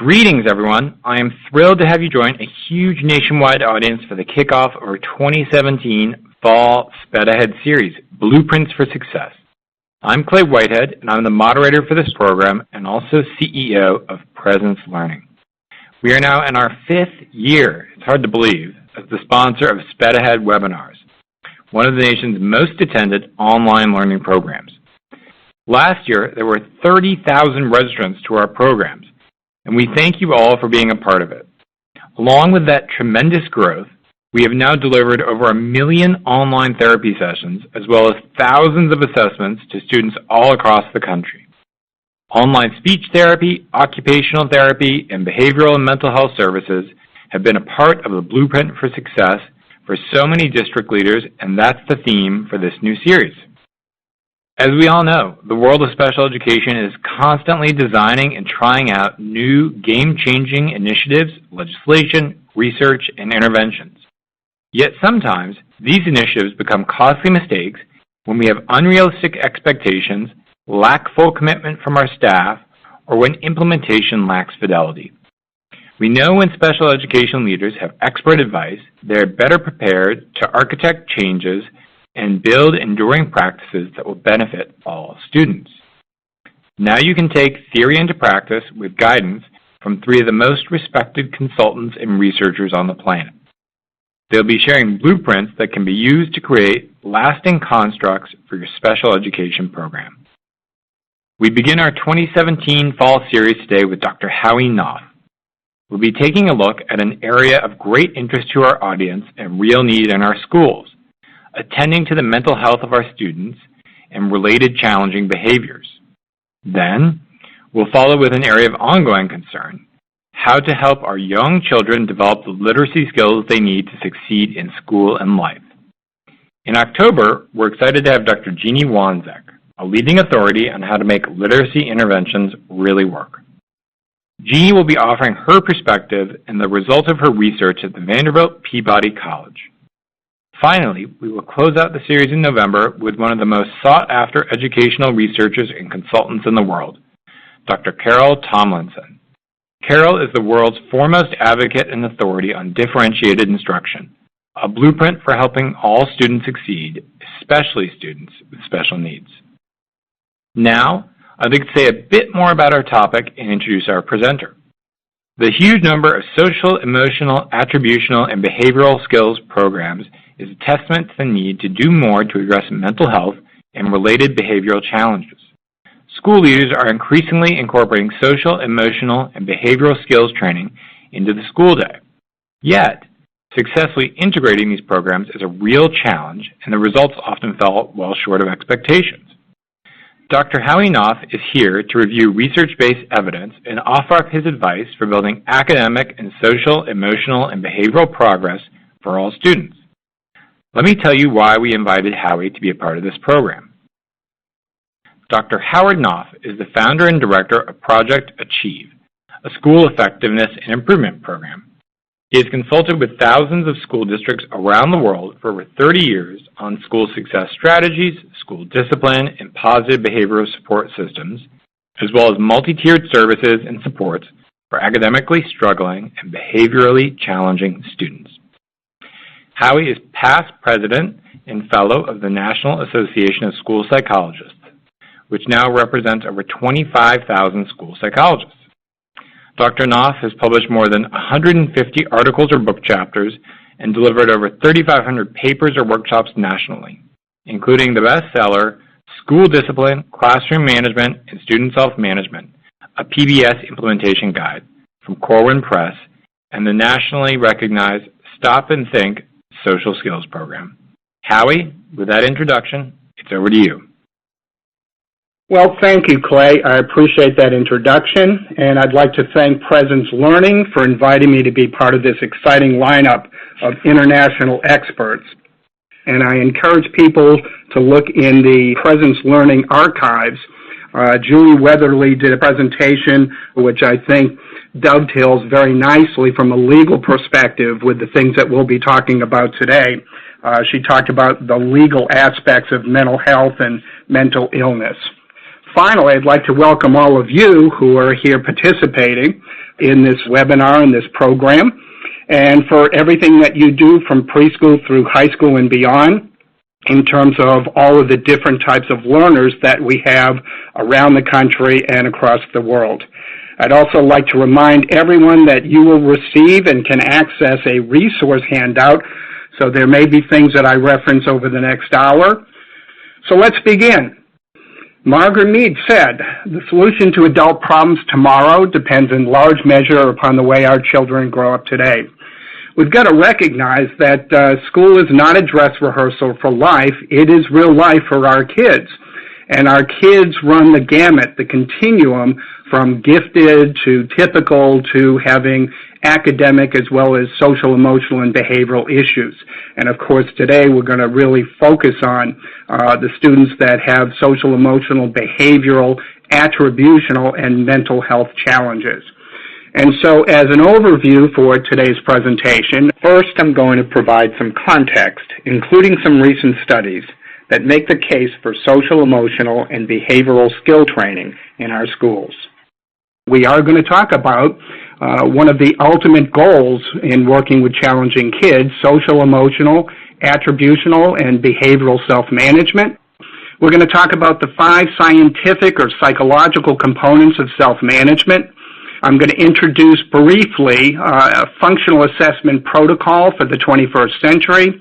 Greetings, everyone. I am thrilled to have you join a huge nationwide audience for the kickoff of our 2017 Fall Sped Ahead series, Blueprints for Success. I'm Clay Whitehead, and I'm the moderator for this program and also CEO of Presence Learning. We are now in our 5th year, it's hard to believe, as the sponsor of Sped Ahead webinars, one of the nation's most attended online learning programs. Last year, there were 30,000 registrants to our programs, and we thank you all for being a part of it. Along with that tremendous growth, we have now delivered over 1 million online therapy sessions, as well as thousands of assessments to students all across the country. Online speech therapy, occupational therapy, and behavioral and mental health services have been a part of the Blueprint for Success for so many district leaders, and that's the theme for this new series. As we all know, the world of special education is constantly designing and trying out new game-changing initiatives, legislation, research, and interventions. Yet sometimes, these initiatives become costly mistakes when we have unrealistic expectations, lack full commitment from our staff, or when implementation lacks fidelity. We know when special education leaders have expert advice, they are better prepared to architect changes and build enduring practices that will benefit all students. Now you can take theory into practice with guidance from 3 of the most respected consultants and researchers on the planet. They'll be sharing blueprints that can be used to create lasting constructs for your special education program. We begin our 2017 Fall Series today with Dr. Howie Knopf. We'll be taking a look at an area of great interest to our audience and real need in our schools, attending to the mental health of our students and related challenging behaviors. Then, we'll follow with an area of ongoing concern, how to help our young children develop the literacy skills they need to succeed in school and life. In October, we're excited to have Dr. Jeannie Wanzek, a leading authority on how to make literacy interventions really work. Jeannie will be offering her perspective and the result of her research at the Vanderbilt Peabody College. Finally, we will close out the series in November with one of the most sought-after educational researchers and consultants in the world, Dr. Carol Tomlinson. Carol is the world's foremost advocate and authority on differentiated instruction, a blueprint for helping all students succeed, especially students with special needs. Now, I'd like to say a bit more about our topic and introduce our presenter. The huge number of social, emotional, attributional, and behavioral skills programs is a testament to the need to do more to address mental health and related behavioral challenges. School leaders are increasingly incorporating social, emotional, and behavioral skills training into the school day. Yet, successfully integrating these programs is a real challenge, and the results often fall well short of expectations. Dr. Howie Knopf is here to review research-based evidence and offer up his advice for building academic and social, emotional, and behavioral progress for all students. Let me tell you why we invited Howie to be a part of this program. Dr. Howard Knopf is the founder and director of Project Achieve, a school effectiveness and improvement program. He has consulted with thousands of school districts around the world for over 30 years on school success strategies, school discipline, and positive behavioral support systems, as well as multi-tiered services and supports for academically struggling and behaviorally challenging students. Howie is past president and fellow of the National Association of School Psychologists, which now represents over 25,000 school psychologists. Dr. Knopf has published more than 150 articles or book chapters and delivered over 3,500 papers or workshops nationally, including the bestseller, School Discipline, Classroom Management, and Student Self-Management, a PBS implementation guide from Corwin Press, and the nationally recognized Stop and Think Social Skills Program. Howie, with that introduction, it's over to you. Well, thank you, Clay. I appreciate that introduction, and I'd like to thank Presence Learning for inviting me to be part of this exciting lineup of international experts. And I encourage people to look in the Presence Learning archives. Julie Weatherly did a presentation which I think dovetails very nicely from a legal perspective with the things that we'll be talking about today. She talked about the legal aspects of mental health and mental illness. Finally, I'd like to welcome all of you who are here participating in this webinar and this program, and for everything that you do from preschool through high school and beyond in terms of all of the different types of learners that we have around the country and across the world. I'd also like to remind everyone that you will receive and can access a resource handout, so there may be things that I reference over the next hour. So let's begin. Margaret Mead said, "The solution to adult problems tomorrow depends in large measure upon the way our children grow up today." We've got to recognize that school is not a dress rehearsal for life. It is real life for our kids. And our kids run the gamut, the continuum, from gifted to typical to having academic as well as social, emotional, and behavioral issues. And of course, today we're going to really focus on the students that have social, emotional, behavioral, attributional, and mental health challenges. And so as an overview for today's presentation, first I'm going to provide some context, including some recent studies that make the case for social, emotional, and behavioral skill training in our schools. We are going to talk about one of the ultimate goals in working with challenging kids, social, emotional, attributional, and behavioral self-management. We're going to talk about the 5 scientific or psychological components of self-management. I'm going to introduce briefly a functional assessment protocol for the 21st century,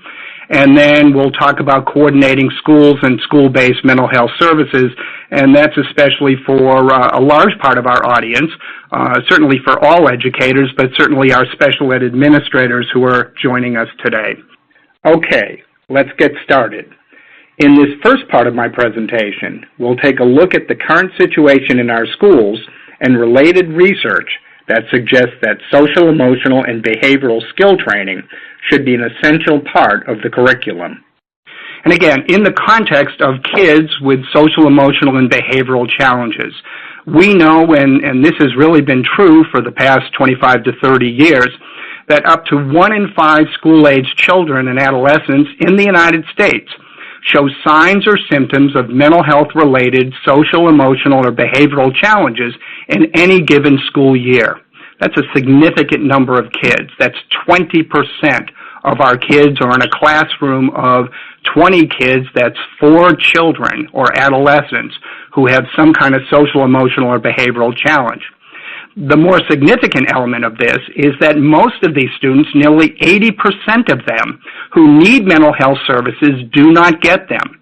and then we'll talk about coordinating schools and school-based mental health services, and that's especially for a large part of our audience, certainly for all educators, but certainly our special ed administrators who are joining us today. Okay, let's get started. In this first part of my presentation, we'll take a look at the current situation in our schools and related research that suggests that social, emotional, and behavioral skill training should be an essential part of the curriculum. And again, in the context of kids with social, emotional, and behavioral challenges, we know, and this has really been true for the past 25 to 30 years, that up to 1 in 5 school-age children and adolescents in the United States show signs or symptoms of mental health-related social, emotional, or behavioral challenges in any given school year. That's a significant number of kids. That's 20% of our kids, or in a classroom of 20 kids, that's 4 children or adolescents who have some kind of social, emotional, or behavioral challenge. The more significant element of this is that most of these students, nearly 80% of them who need mental health services, do not get them.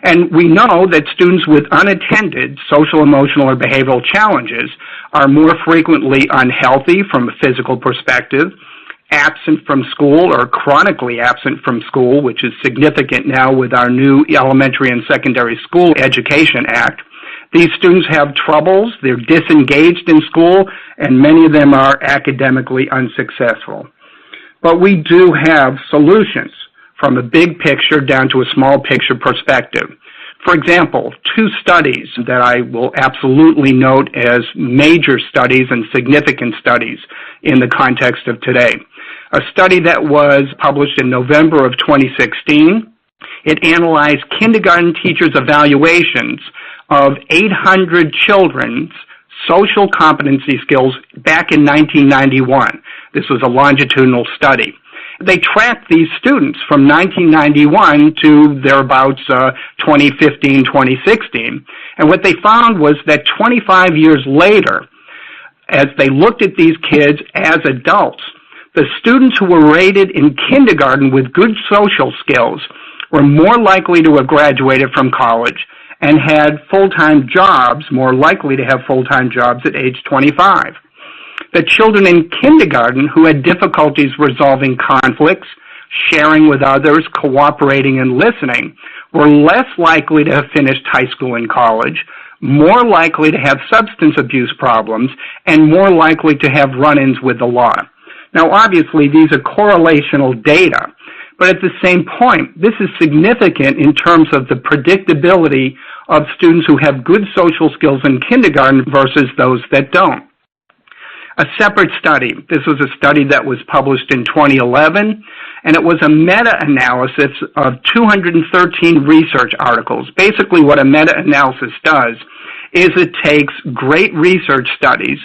And we know that students with unattended social, emotional, or behavioral challenges are more frequently unhealthy from a physical perspective, absent from school or chronically absent from school, which is significant now with our new Elementary and Secondary School Education Act. These students have troubles, they're disengaged in school, and many of them are academically unsuccessful. But we do have solutions from a big picture down to a small picture perspective. For example, 2 studies that I will absolutely note as major studies and significant studies in the context of today. A study that was published in November of 2016, it analyzed kindergarten teachers' evaluations of 800 children's social competency skills back in 1991. This was a longitudinal study. They tracked these students from 1991 to thereabouts 2015, 2016. And what they found was that 25 years later, as they looked at these kids as adults, the students who were rated in kindergarten with good social skills were more likely to have graduated from college and had full-time jobs, more likely to have full-time jobs at age 25. The children in kindergarten who had difficulties resolving conflicts, sharing with others, cooperating, and listening were less likely to have finished high school and college, more likely to have substance abuse problems, and more likely to have run-ins with the law. Now, obviously, these are correlational data, but at the same point, this is significant in terms of the predictability of students who have good social skills in kindergarten versus those that don't. A separate study, this was a study that was published in 2011, and it was a meta-analysis of 213 research articles. Basically, what a meta-analysis does is it takes great research studies,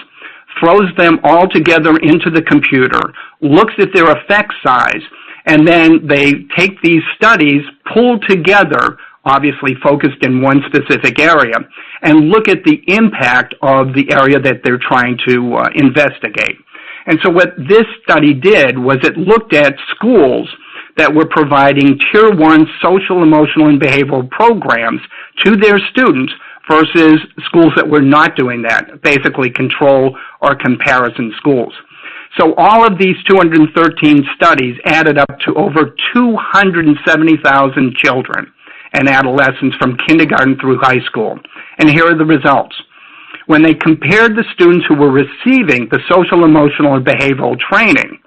throws them all together into the computer, looks at their effect size, and then they take these studies, pulled together, obviously focused in one specific area, and look at the impact of the area that they're trying to investigate. And so what this study did was it looked at schools that were providing Tier 1 social, emotional, and behavioral programs to their students versus schools that were not doing that, basically control or comparison schools. So all of these 213 studies added up to over 270,000 children and adolescents from kindergarten through high school. And here are the results. When they compared the students who were receiving the social, emotional, and behavioral training,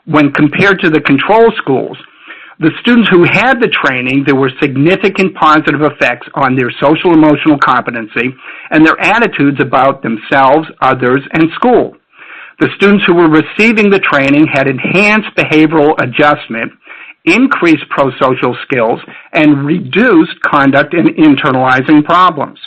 when compared to the control schools, the students who had the training, there were significant positive effects on their social emotional competency and their attitudes about themselves, others, and school. The students who were receiving the training had enhanced behavioral adjustment, increased prosocial skills, and reduced conduct in internalizing problems.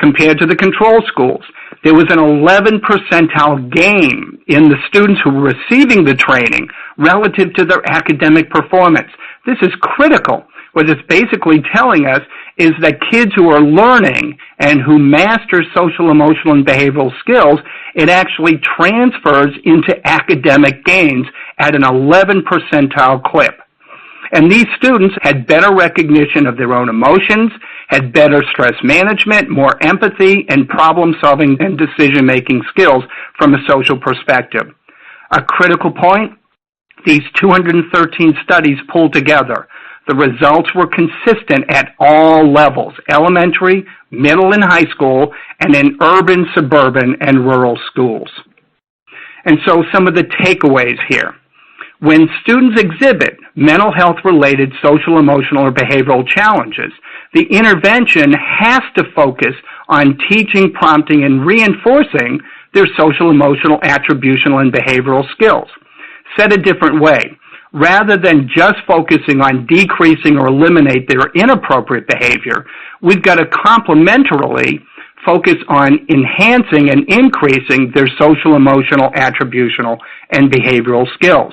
Compared to the control schools, there was an 11 percentile gain in the students who were receiving the training relative to their academic performance. This is critical. What it's basically telling us is that kids who are learning and who master social, emotional, and behavioral skills, it actually transfers into academic gains at an 11 percentile clip. And these students had better recognition of their own emotions, had better stress management, more empathy, and problem-solving and decision-making skills from a social perspective. A critical point, these 213 studies pulled together. The results were consistent at all levels, elementary, middle, and high school, and in urban, suburban, and rural schools. And so some of the takeaways here. When students exhibit mental health-related social, emotional, or behavioral challenges, the intervention has to focus on teaching, prompting, and reinforcing their social, emotional, attributional, and behavioral skills. Said a different way, rather than just focusing on decreasing or eliminate their inappropriate behavior, we've got to complementarily focus on enhancing and increasing their social, emotional, attributional, and behavioral skills.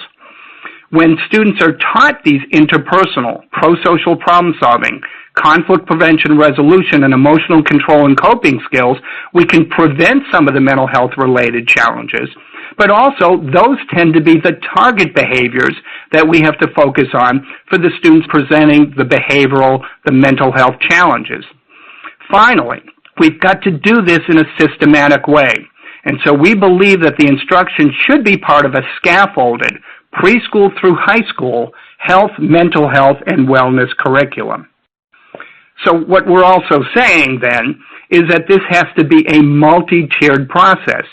When students are taught these interpersonal, prosocial problem-solving, conflict prevention, resolution, and emotional control and coping skills, we can prevent some of the mental health-related challenges. But also, those tend to be the target behaviors that we have to focus on for the students presenting the behavioral, the mental health challenges. Finally, we've got to do this in a systematic way. And so we believe that the instruction should be part of a scaffolded, preschool through high school, health, mental health, and wellness curriculum. So what we're also saying then is that this has to be a multi-tiered process.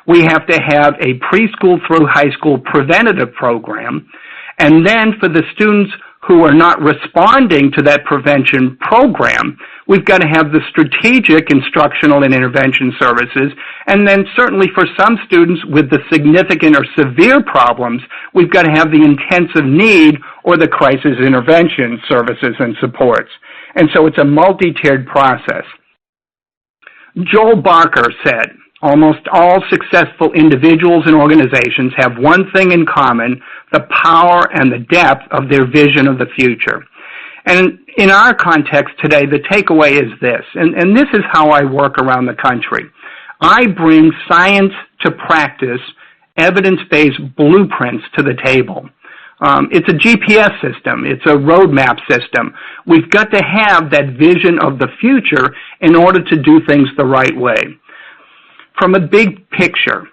We have to have a preschool through high school preventative program, and then for the students who are not responding to that prevention program, we've got to have the strategic instructional and intervention services, and then certainly for some students with the significant or severe problems, we've got to have the intensive need or the crisis intervention services and supports. And so it's a multi-tiered process. Joel Barker said, almost all successful individuals and organizations have one thing in common, the power and the depth of their vision of the future. And in our context today, the takeaway is this, and this is how I work around the country. I bring science to practice, evidence-based blueprints to the table. It's a GPS system. It's a roadmap system. We've got to have that vision of the future in order to do things the right way. From a big picture,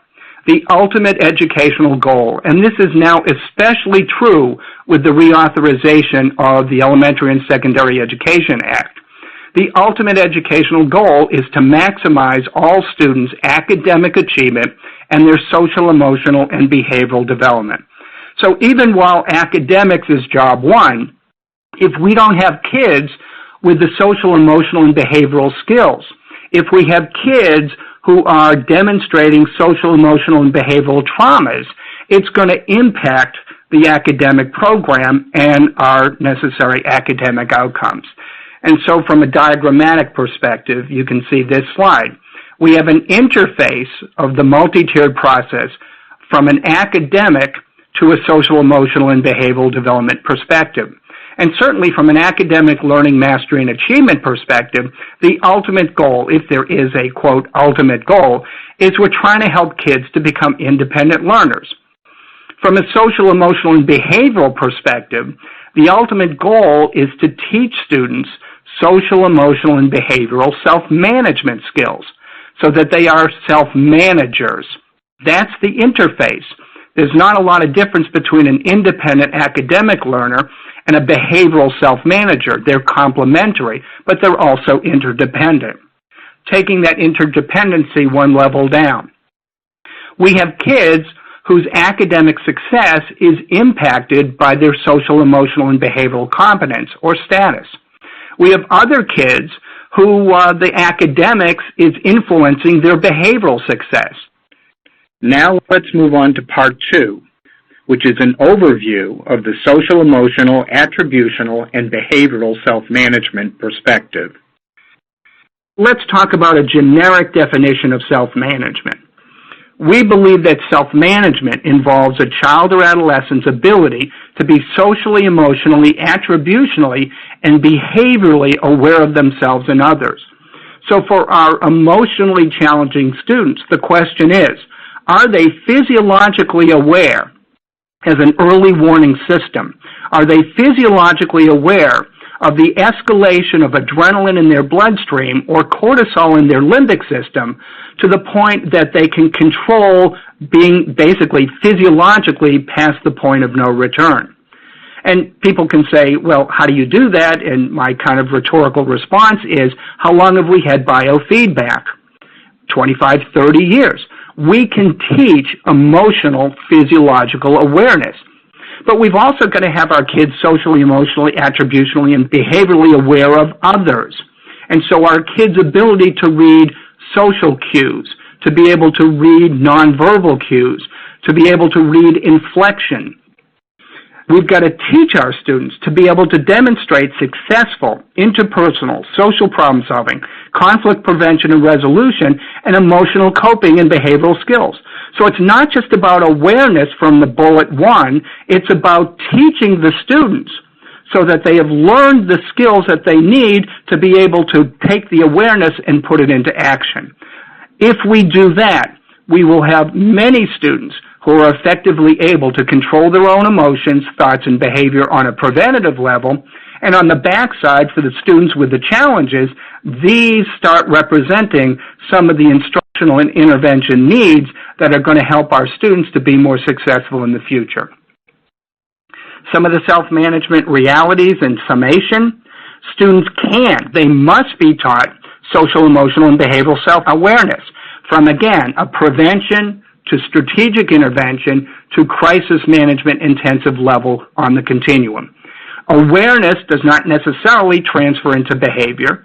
the ultimate educational goal, and this is now especially true with the reauthorization of the Elementary and Secondary Education Act. The ultimate educational goal is to maximize all students' academic achievement and their social, emotional, and behavioral development. So even while academics is job one, if we don't have kids with the social, emotional, and behavioral skills, if we have kids who are demonstrating social, emotional, and behavioral traumas, it's going to impact the academic program and our necessary academic outcomes. And so from a diagrammatic perspective, you can see this slide. We have an interface of the multi-tiered process from an academic to a social, emotional, and behavioral development perspective. And certainly from an academic learning, mastery, and achievement perspective, the ultimate goal, if there is a, quote, ultimate goal, is we're trying to help kids to become independent learners. From a social, emotional, and behavioral perspective, the ultimate goal is to teach students social, emotional, and behavioral self-management skills so that they are self-managers. That's the interface. There's not a lot of difference between an independent academic learner and a behavioral self-manager. They're complementary, but they're also interdependent. Taking that interdependency one level down. We have kids whose academic success is impacted by their social, emotional, and behavioral competence or status. We have other kids who the academics is influencing their behavioral success. Now let's move on to part 2, which is an overview of the social, emotional, attributional, and behavioral self-management perspective. Let's talk about a generic definition of self-management. We believe that self-management involves a child or adolescent's ability to be socially, emotionally, attributionally, and behaviorally aware of themselves and others. So for our emotionally challenging students, the question is, are they physiologically aware as an early warning system? Are they physiologically aware of the escalation of adrenaline in their bloodstream or cortisol in their limbic system to the point that they can control being basically physiologically past the point of no return? And people can say, well, how do you do that? And my kind of rhetorical response is, how long have we had biofeedback? 25, 30 years. We can teach emotional, physiological awareness. But we've also got to have our kids socially, emotionally, attributionally, and behaviorally aware of others. And so our kids' ability to read social cues, to be able to read nonverbal cues, to be able to read inflection. We've got to teach our students to be able to demonstrate successful interpersonal, social problem solving, conflict prevention and resolution, and emotional coping and behavioral skills. So it's not just about awareness from the bullet 1, it's about teaching the students so that they have learned the skills that they need to be able to take the awareness and put it into action. If we do that, we will have many students who are effectively able to control their own emotions, thoughts, and behavior on a preventative level. And on the backside, for the students with the challenges, these start representing some of the instructional and intervention needs that are going to help our students to be more successful in the future. Some of the self-management realities in summation: students they must be taught social, emotional, and behavioral self-awareness from, again, a prevention to strategic intervention to crisis management intensive level on the continuum. Awareness does not necessarily transfer into behavior.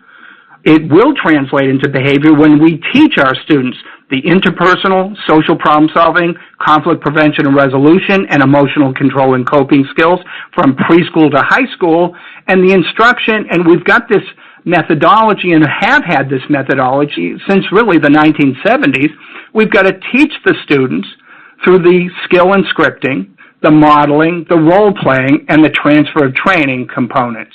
It will translate into behavior when we teach our students the interpersonal, social problem solving, conflict prevention and resolution, and emotional control and coping skills from preschool to high school, and the instruction, and we've got this methodology and have had this methodology since really the 1970s. We've got to teach the students through the skill and scripting, the modeling, the role-playing, and the transfer of training components.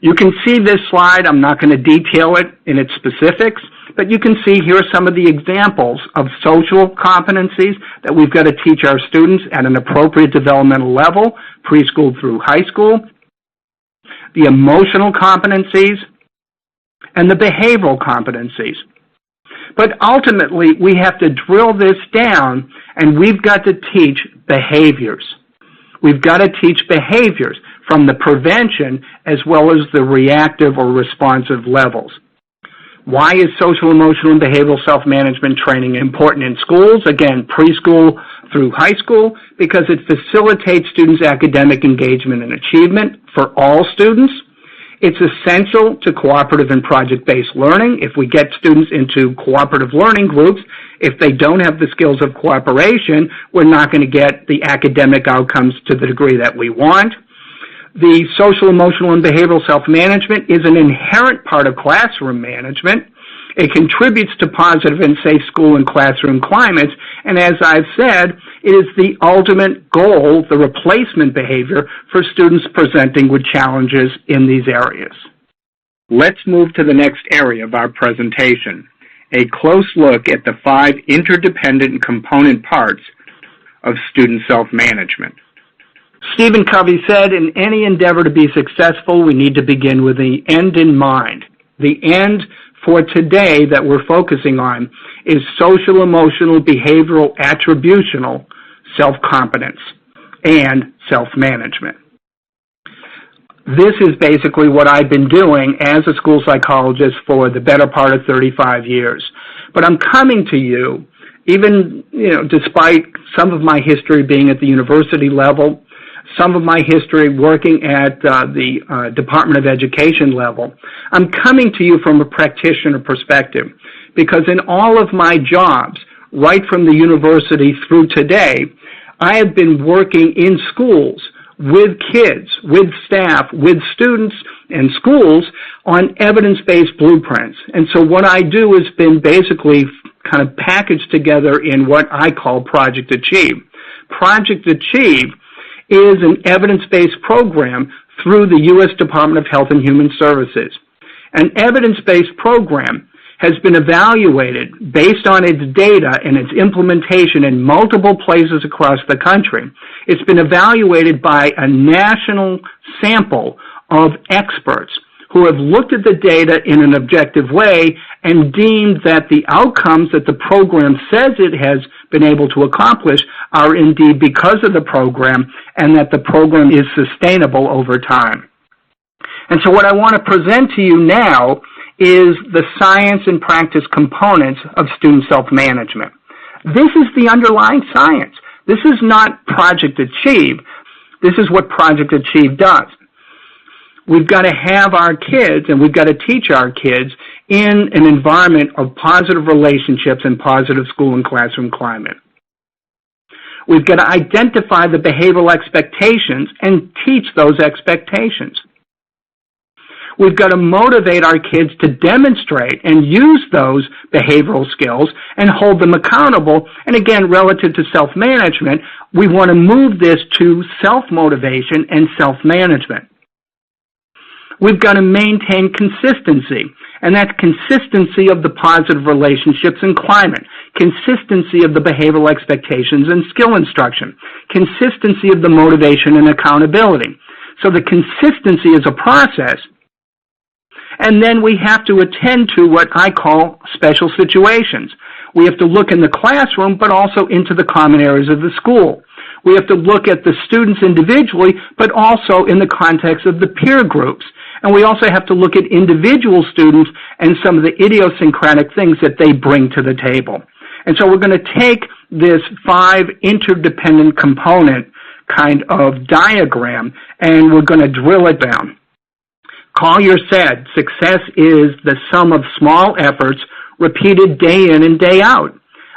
You can see this slide. I'm not going to detail it in its specifics, but you can see here some of the examples of social competencies that we've got to teach our students at an appropriate developmental level, preschool through high school, the emotional competencies, and the behavioral competencies. But ultimately, we have to drill this down, and we've got to teach behaviors. We've got to teach behaviors from the prevention as well as the reactive or responsive levels. Why is social, emotional, and behavioral self-management training important in schools? Again, preschool through high school, because it facilitates students' academic engagement and achievement for all students. It's essential to cooperative and project-based learning. If we get students into cooperative learning groups, if they don't have the skills of cooperation, we're not going to get the academic outcomes to the degree that we want. The social, emotional, and behavioral self-management is an inherent part of classroom management. It contributes to positive and safe school and classroom climates, and as I've said, it is the ultimate goal, the replacement behavior for students presenting with challenges in these areas. Let's move to the next area of our presentation, a close look at the 5 interdependent component parts of student self-management. Stephen Covey said, in any endeavor to be successful, we need to begin with the end in mind. The end for today that we're focusing on is social, emotional, behavioral, attributional self-competence and self-management. This is basically what I've been doing as a school psychologist for the better part of 35 years. But I'm coming to you, even despite some of my history being at the university level, some of my history working at the Department of Education level, I'm coming to you from a practitioner perspective, because in all of my jobs, right from the university through today, I have been working in schools with kids, with staff, with students and schools on evidence-based blueprints. And so what I do has been basically kind of packaged together in what I call Project Achieve. Project Achieve is an evidence-based program through the U.S. Department of Health and Human Services. An evidence-based program has been evaluated based on its data and its implementation in multiple places across the country. It's been evaluated by a national sample of experts who have looked at the data in an objective way and deemed that the outcomes that the program says it has been able to accomplish are indeed because of the program, and that the program is sustainable over time. And so what I want to present to you now is the science and practice components of student self-management. This is the underlying science. This is not Project Achieve. This is what Project Achieve does. We've got to have our kids, and we've got to teach our kids in an environment of positive relationships and positive school and classroom climate. We've got to identify the behavioral expectations and teach those expectations. We've got to motivate our kids to demonstrate and use those behavioral skills and hold them accountable. And again, relative to self-management, we want to move this to self-motivation and self-management. We've got to maintain consistency, and that's consistency of the positive relationships and climate, consistency of the behavioral expectations and skill instruction, consistency of the motivation and accountability. So the consistency is a process, and then we have to attend to what I call special situations. We have to look in the classroom, but also into the common areas of the school. We have to look at the students individually, but also in the context of the peer groups. And we also have to look at individual students and some of the idiosyncratic things that they bring to the table. And so we're going to take this 5 interdependent component kind of diagram, and we're going to drill it down. Collier said, success is the sum of small efforts repeated day in and day out.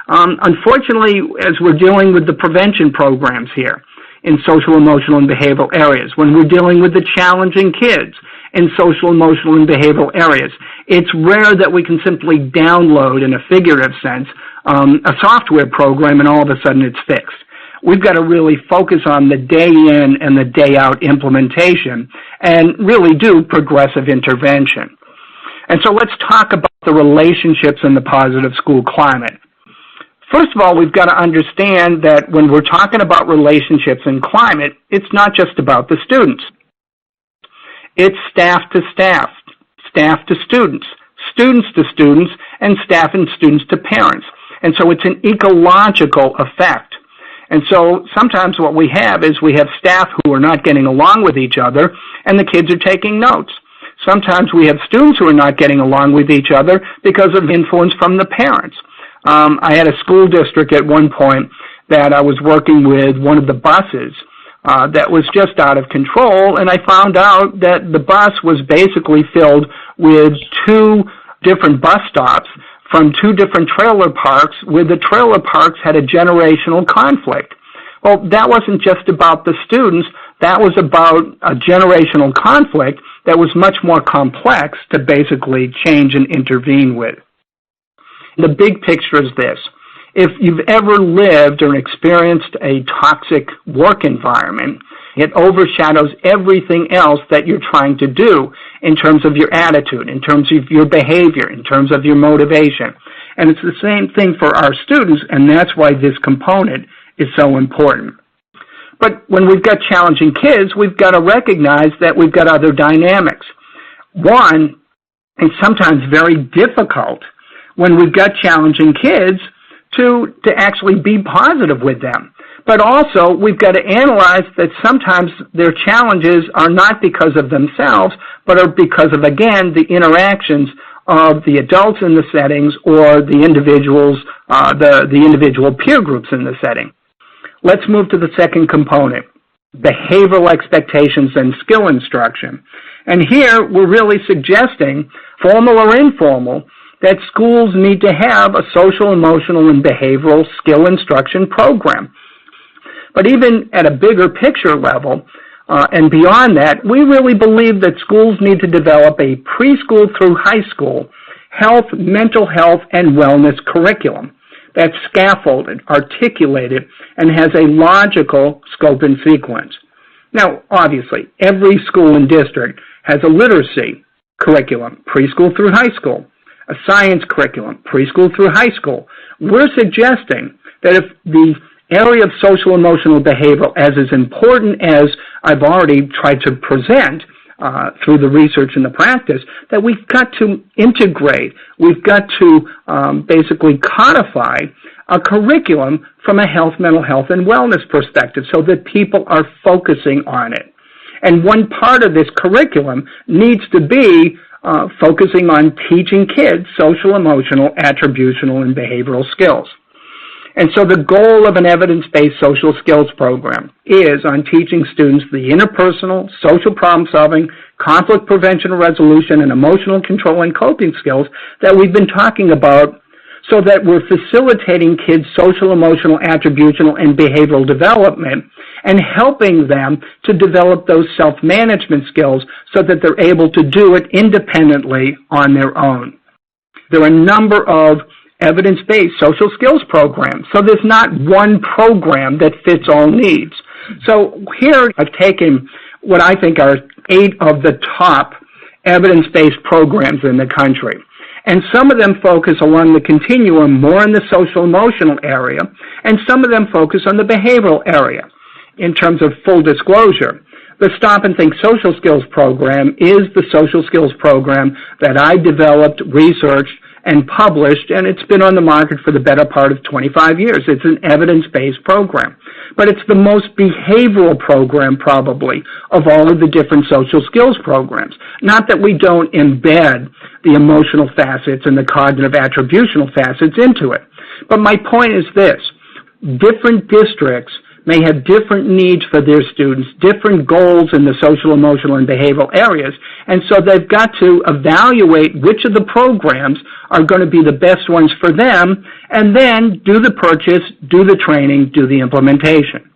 Unfortunately, as we're dealing with the prevention programs here in social, emotional, and behavioral areas, when we're dealing with the challenging kids in social, emotional, and behavioral areas, it's rare that we can simply download, in a figurative sense, a software program and all of a sudden it's fixed. We've got to really focus on the day in and the day out implementation and really do progressive intervention. And so let's talk about the relationships in the positive school climate. First of all, we've got to understand that when we're talking about relationships and climate, it's not just about the students. It's staff to staff, staff to students to students, and staff and students to parents. And so it's an ecological effect. And so sometimes what we have is we have staff who are not getting along with each other, and the kids are taking notes. Sometimes we have students who are not getting along with each other because of influence from the parents. I had a school district at one point that I was working with one of the buses that was just out of control, and I found out that the bus was basically filled with 2 different bus stops from 2 different trailer parks, where the trailer parks had a generational conflict. Well, that wasn't just about the students. That was about a generational conflict that was much more complex to basically change and intervene with. The big picture is this. If you've ever lived or experienced a toxic work environment, it overshadows everything else that you're trying to do in terms of your attitude, in terms of your behavior, in terms of your motivation. And it's the same thing for our students, and that's why this component is so important. But when we've got challenging kids, we've got to recognize that we've got other dynamics. One, it's sometimes very difficult when we've got challenging kids to actually be positive with them. But also, we've got to analyze that sometimes their challenges are not because of themselves, but are because of, again, the interactions of the adults in the settings or the individuals, the individual peer groups in the setting. Let's move to the second component, behavioral expectations and skill instruction. And here, we're really suggesting, formal or informal, that schools need to have a social, emotional, and behavioral skill instruction program. But even at a bigger picture level, and beyond that, we really believe that schools need to develop a preschool through high school health, mental health, and wellness curriculum that's scaffolded, articulated, and has a logical scope and sequence. Now, obviously, every school and district has a literacy curriculum, preschool through high school, a science curriculum, preschool through high school. We're suggesting that if the area of social emotional behavioral, as is important as I've already tried to present through the research and the practice, that we've got to integrate, we've got to basically codify a curriculum from a health, mental health, and wellness perspective so that people are focusing on it. And one part of this curriculum needs to be focusing on teaching kids social, emotional, attributional, and behavioral skills. And so the goal of an evidence-based social skills program is on teaching students the interpersonal, social problem-solving, conflict prevention and resolution, and emotional control and coping skills that we've been talking about so that we're facilitating kids' social, emotional, attributional, and behavioral development and helping them to develop those self-management skills so that they're able to do it independently on their own. There are a number of evidence-based social skills programs, so there's not one program that fits all needs. So here I've taken what I think are 8 of the top evidence-based programs in the country. And some of them focus along the continuum more in the social-emotional area, and some of them focus on the behavioral area. In terms of full disclosure, the Stop and Think Social Skills program is the social skills program that I developed, researched, and published, and it's been on the market for the better part of 25 years. It's an evidence-based program. But it's the most behavioral program, probably, of all of the different social skills programs. Not that we don't embed the emotional facets and the cognitive attributional facets into it. But my point is this. Different districts may have different needs for their students, different goals in the social, emotional, and behavioral areas, and so they've got to evaluate which of the programs are going to be the best ones for them, and then do the purchase, do the training, do the implementation.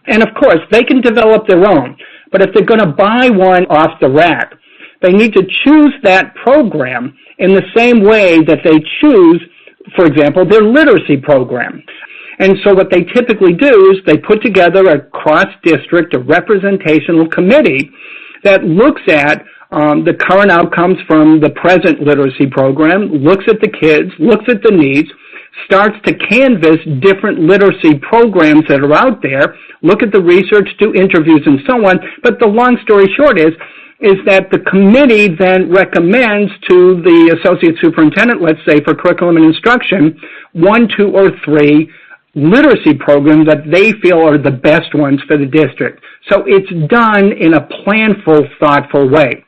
And of course, they can develop their own, but if they're going to buy one off the rack, they need to choose that program in the same way that they choose, for example, their literacy program. And so what they typically do is they put together a cross-district, a representational committee that looks at the current outcomes from the present literacy program, looks at the kids, looks at the needs, starts to canvass different literacy programs that are out there, look at the research, do interviews, and so on. But the long story short is that the committee then recommends to the associate superintendent, let's say, for curriculum and instruction, 1, 2, or 3 literacy programs that they feel are the best ones for the district. So it's done in a planful, thoughtful way.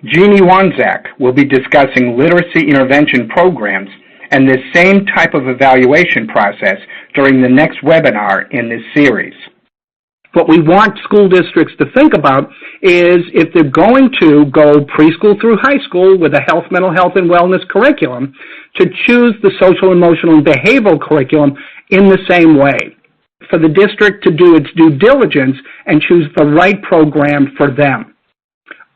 Jeannie Wanzak will be discussing literacy intervention programs and this same type of evaluation process during the next webinar in this series. What we want school districts to think about is if they're going to go preschool through high school with a health, mental health, and wellness curriculum, to choose the social, emotional, and behavioral curriculum in the same way. for the district to do its due diligence and choose the right program for them.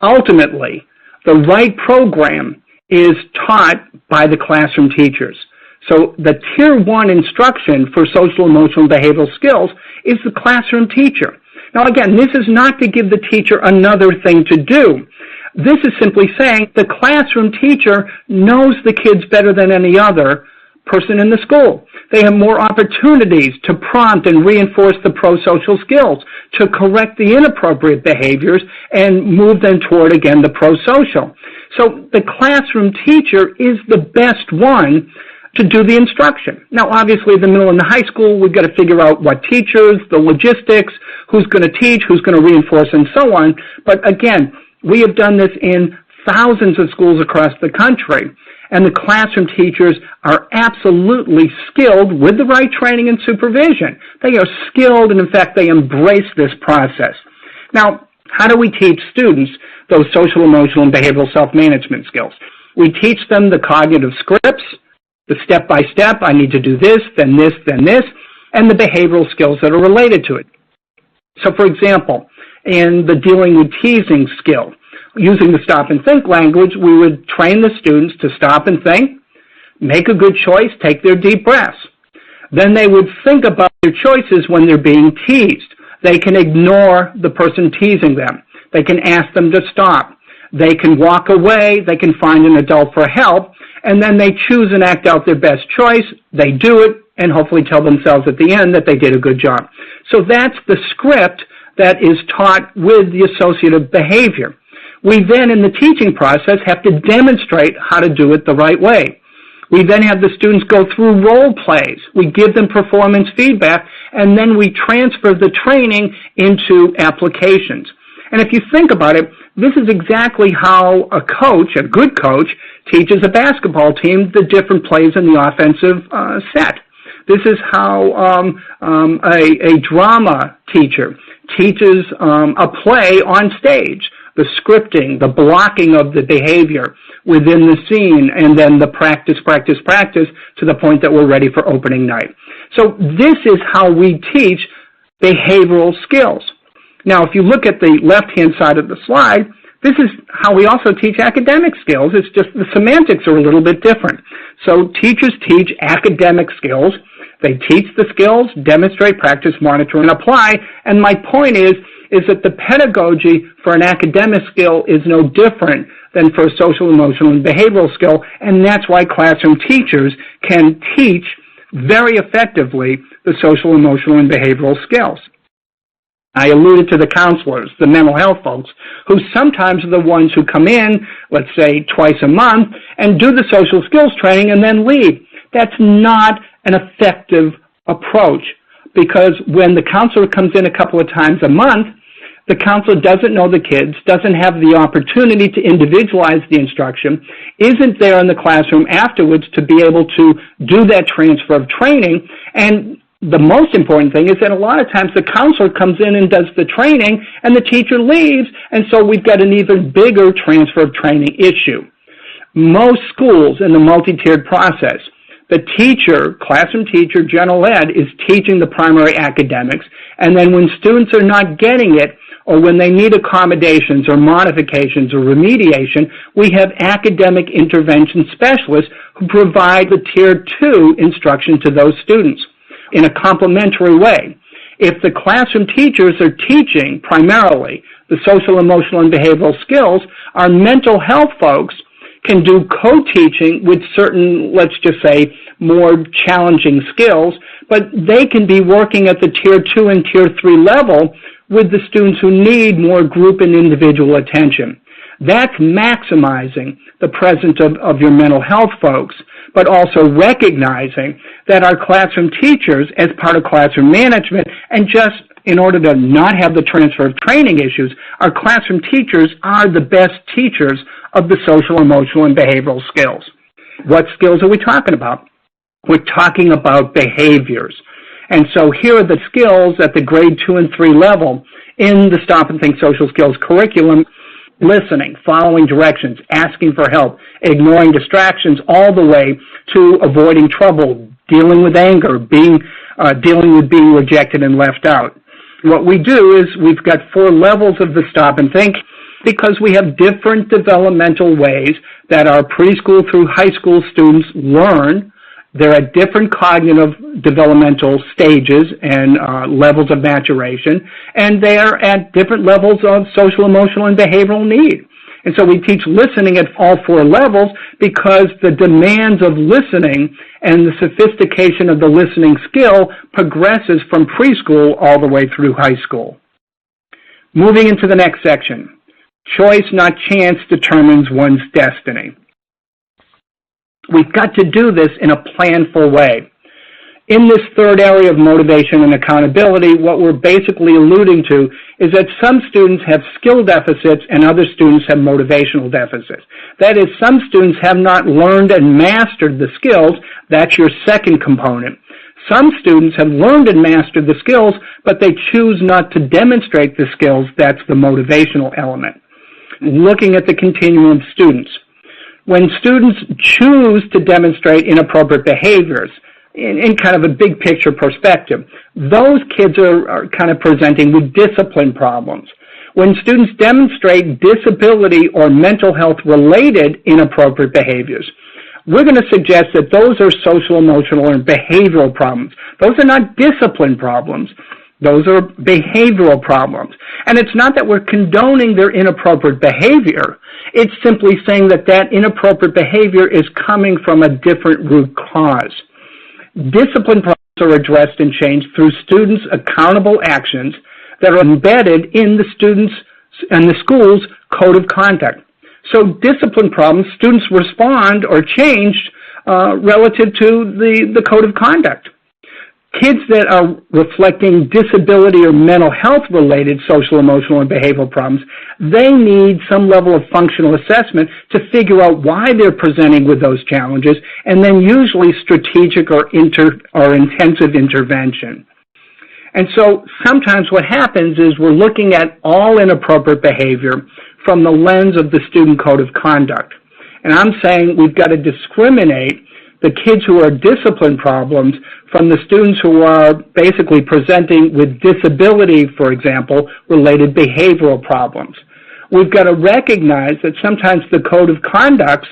Ultimately, the right program is taught by the classroom teachers. So the Tier 1 instruction for social, emotional, and behavioral skills is the classroom teacher. Now again, this is not to give the teacher another thing to do. This is simply saying the classroom teacher knows the kids better than any other person in the school. They have more opportunities to prompt and reinforce the prosocial skills, to correct the inappropriate behaviors, and move them toward, again, the prosocial. So the classroom teacher is the best one to do the instruction. Now, obviously, the middle and the high school, we've got to figure out what teachers, the logistics, who's going to teach, who's going to reinforce, and so on. But again, we have done this in thousands of schools across the country, and the classroom teachers are absolutely skilled with the right training and supervision. They are skilled, and in fact, they embrace this process. Now, how do we teach students those social, emotional, and behavioral self-management skills? We teach them the cognitive scripts, the step-by-step, I need to do this, then this, then this, and the behavioral skills that are related to it. So, for example, in the dealing with teasing skill, using the stop and think language, we would train the students to stop and think, make a good choice, take their deep breaths. Then they would think about their choices when they're being teased. They can ignore the person teasing them. They can ask them to stop. They can walk away. They can find an adult for help. And then they choose and act out their best choice. They do it and hopefully tell themselves at the end that they did a good job. So that's the script that is taught with the associative behavior. We then, in the teaching process, have to demonstrate how to do it the right way. We then have the students go through role plays. We give them performance feedback, and then we transfer the training into applications. And if you think about it, this is exactly how a coach, a good coach, teaches a basketball team the different plays in the offensive set. This is how a drama teacher teaches a play on stage, the scripting, the blocking of the behavior within the scene, and then the practice to the point that we're ready for opening night. So this is how we teach behavioral skills. Now, if you look at the left-hand side of the slide, this is how we also teach academic skills. It's just the semantics are a little bit different. So teachers teach academic skills. They teach the skills, demonstrate, practice, monitor, and apply. And my point is that the pedagogy for an academic skill is no different than for a social, emotional, and behavioral skill, and that's why classroom teachers can teach very effectively the social, emotional, and behavioral skills. I alluded to the counselors, the mental health folks, who sometimes are the ones who come in, let's say twice a month, and do the social skills training and then leave. That's not an effective approach, because when the counselor comes in a couple of times a month, the counselor doesn't know the kids, doesn't have the opportunity to individualize the instruction, isn't there in the classroom afterwards to be able to do that transfer of training. And the most important thing is that a lot of times the counselor comes in and does the training and the teacher leaves, and so we've got an even bigger transfer of training issue. Most schools in the multi-tiered process, the teacher, classroom teacher, general ed, is teaching the primary academics, and then when students are not getting it, or when they need accommodations or modifications or remediation, we have academic intervention specialists who provide the Tier 2 instruction to those students in a complementary way. If the classroom teachers are teaching primarily the social, emotional, and behavioral skills, our mental health folks can do co-teaching with certain, let's just say, more challenging skills, but they can be working at the Tier 2 and Tier 3 level with the students who need more group and individual attention. That's maximizing the presence of your mental health folks, but also recognizing that our classroom teachers, as part of classroom management, and just in order to not have the transfer of training issues, our classroom teachers are the best teachers of the social, emotional, and behavioral skills. What skills are we talking about? We're talking about behaviors. And so here are the skills at the grade 2 and 3 level in the Stop and Think social skills curriculum: listening, following directions, asking for help, ignoring distractions, all the way to avoiding trouble, dealing with anger, being dealing with being rejected and left out. What we do is we've got 4 levels of the stop and think, because we have different developmental ways that our preschool through high school students learn. They're at different cognitive developmental stages and levels of maturation, and they're at different levels of social, emotional, and behavioral need. And so we teach listening at all 4 levels because the demands of listening and the sophistication of the listening skill progresses from preschool all the way through high school. Moving into the next section. Choice, not chance, determines one's destiny. We've got to do this in a planful way. In this third area of motivation and accountability, what we're basically alluding to is that some students have skill deficits and other students have motivational deficits. That is, some students have not learned and mastered the skills. That's your second component. Some students have learned and mastered the skills, but they choose not to demonstrate the skills. That's the motivational element. Looking at the continuum of students. When students choose to demonstrate inappropriate behaviors, in kind of a big picture perspective, those kids are kind of presenting with discipline problems. When students demonstrate disability or mental health related inappropriate behaviors, we're going to suggest that those are social, emotional, and behavioral problems. Those are not discipline problems. Those are behavioral problems. And it's not that we're condoning their inappropriate behavior. It's simply saying that that inappropriate behavior is coming from a different root cause. Discipline problems are addressed and changed through students' accountable actions that are embedded in the students' and the school's code of conduct. So discipline problems, students respond or change relative to the code of conduct. Kids that are reflecting disability or mental health-related social, emotional, and behavioral problems, they need some level of functional assessment to figure out why they're presenting with those challenges, and then usually strategic or intensive intervention. And so sometimes what happens is we're looking at all inappropriate behavior from the lens of the student code of conduct. And I'm saying we've got to discriminate the kids who are discipline problems from the students who are basically presenting with disability, for example, related behavioral problems. We've got to recognize that sometimes the code of conducts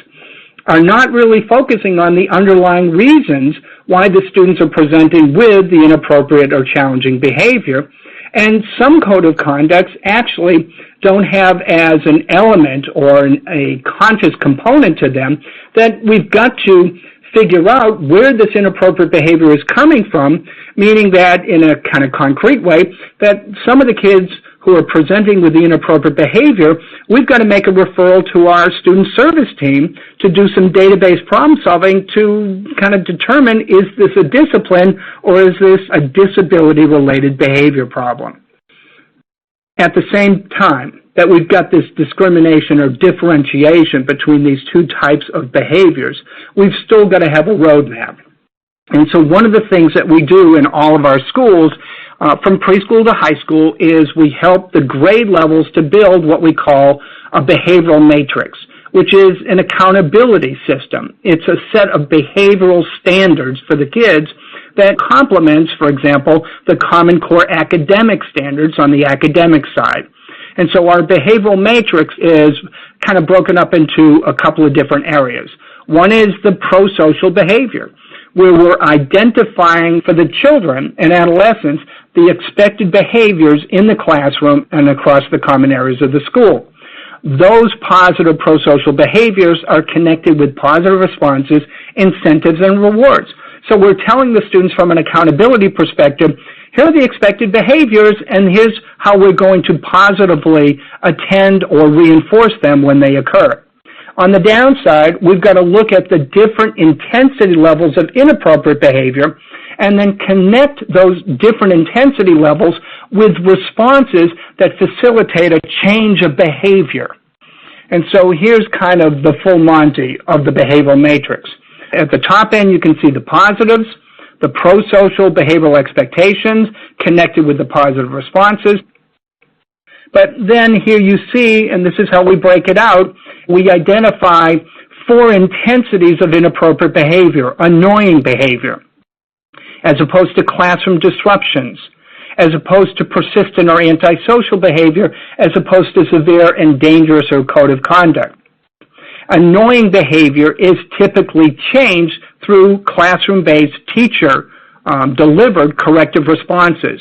are not really focusing on the underlying reasons why the students are presenting with the inappropriate or challenging behavior. And some code of conducts actually don't have as an element or a conscious component to them that we've got to figure out where this inappropriate behavior is coming from, meaning that in a kind of concrete way, that some of the kids who are presenting with the inappropriate behavior, we've got to make a referral to our student service team to do some database problem solving to kind of determine, is this a discipline or is this a disability-related behavior problem? At the same time that we've got this discrimination or differentiation between these two types of behaviors, we've still got to have a roadmap. And so one of the things that we do in all of our schools, from preschool to high school, is we help the grade levels to build what we call a behavioral matrix, which is an accountability system. It's a set of behavioral standards for the kids that complements, for example, the Common Core academic standards on the academic side. And so our behavioral matrix is kind of broken up into a couple of different areas. One is the prosocial behavior, where we're identifying for the children and adolescents the expected behaviors in the classroom and across the common areas of the school. Those positive prosocial behaviors are connected with positive responses, incentives, and rewards. So we're telling the students from an accountability perspective, here are the expected behaviors, and here's how we're going to positively attend or reinforce them when they occur. On the downside, we've got to look at the different intensity levels of inappropriate behavior and then connect those different intensity levels with responses that facilitate a change of behavior. And so here's kind of the full Monty of the behavioral matrix. At the top end, you can see the positives, the prosocial behavioral expectations connected with the positive responses. But then here you see, and this is how we break it out, we identify 4 intensities of inappropriate behavior, annoying behavior. as opposed to classroom disruptions, as opposed to persistent or antisocial behavior, as opposed to severe and dangerous or code of conduct. Annoying behavior is typically changed through classroom-based teacher-delivered corrective responses.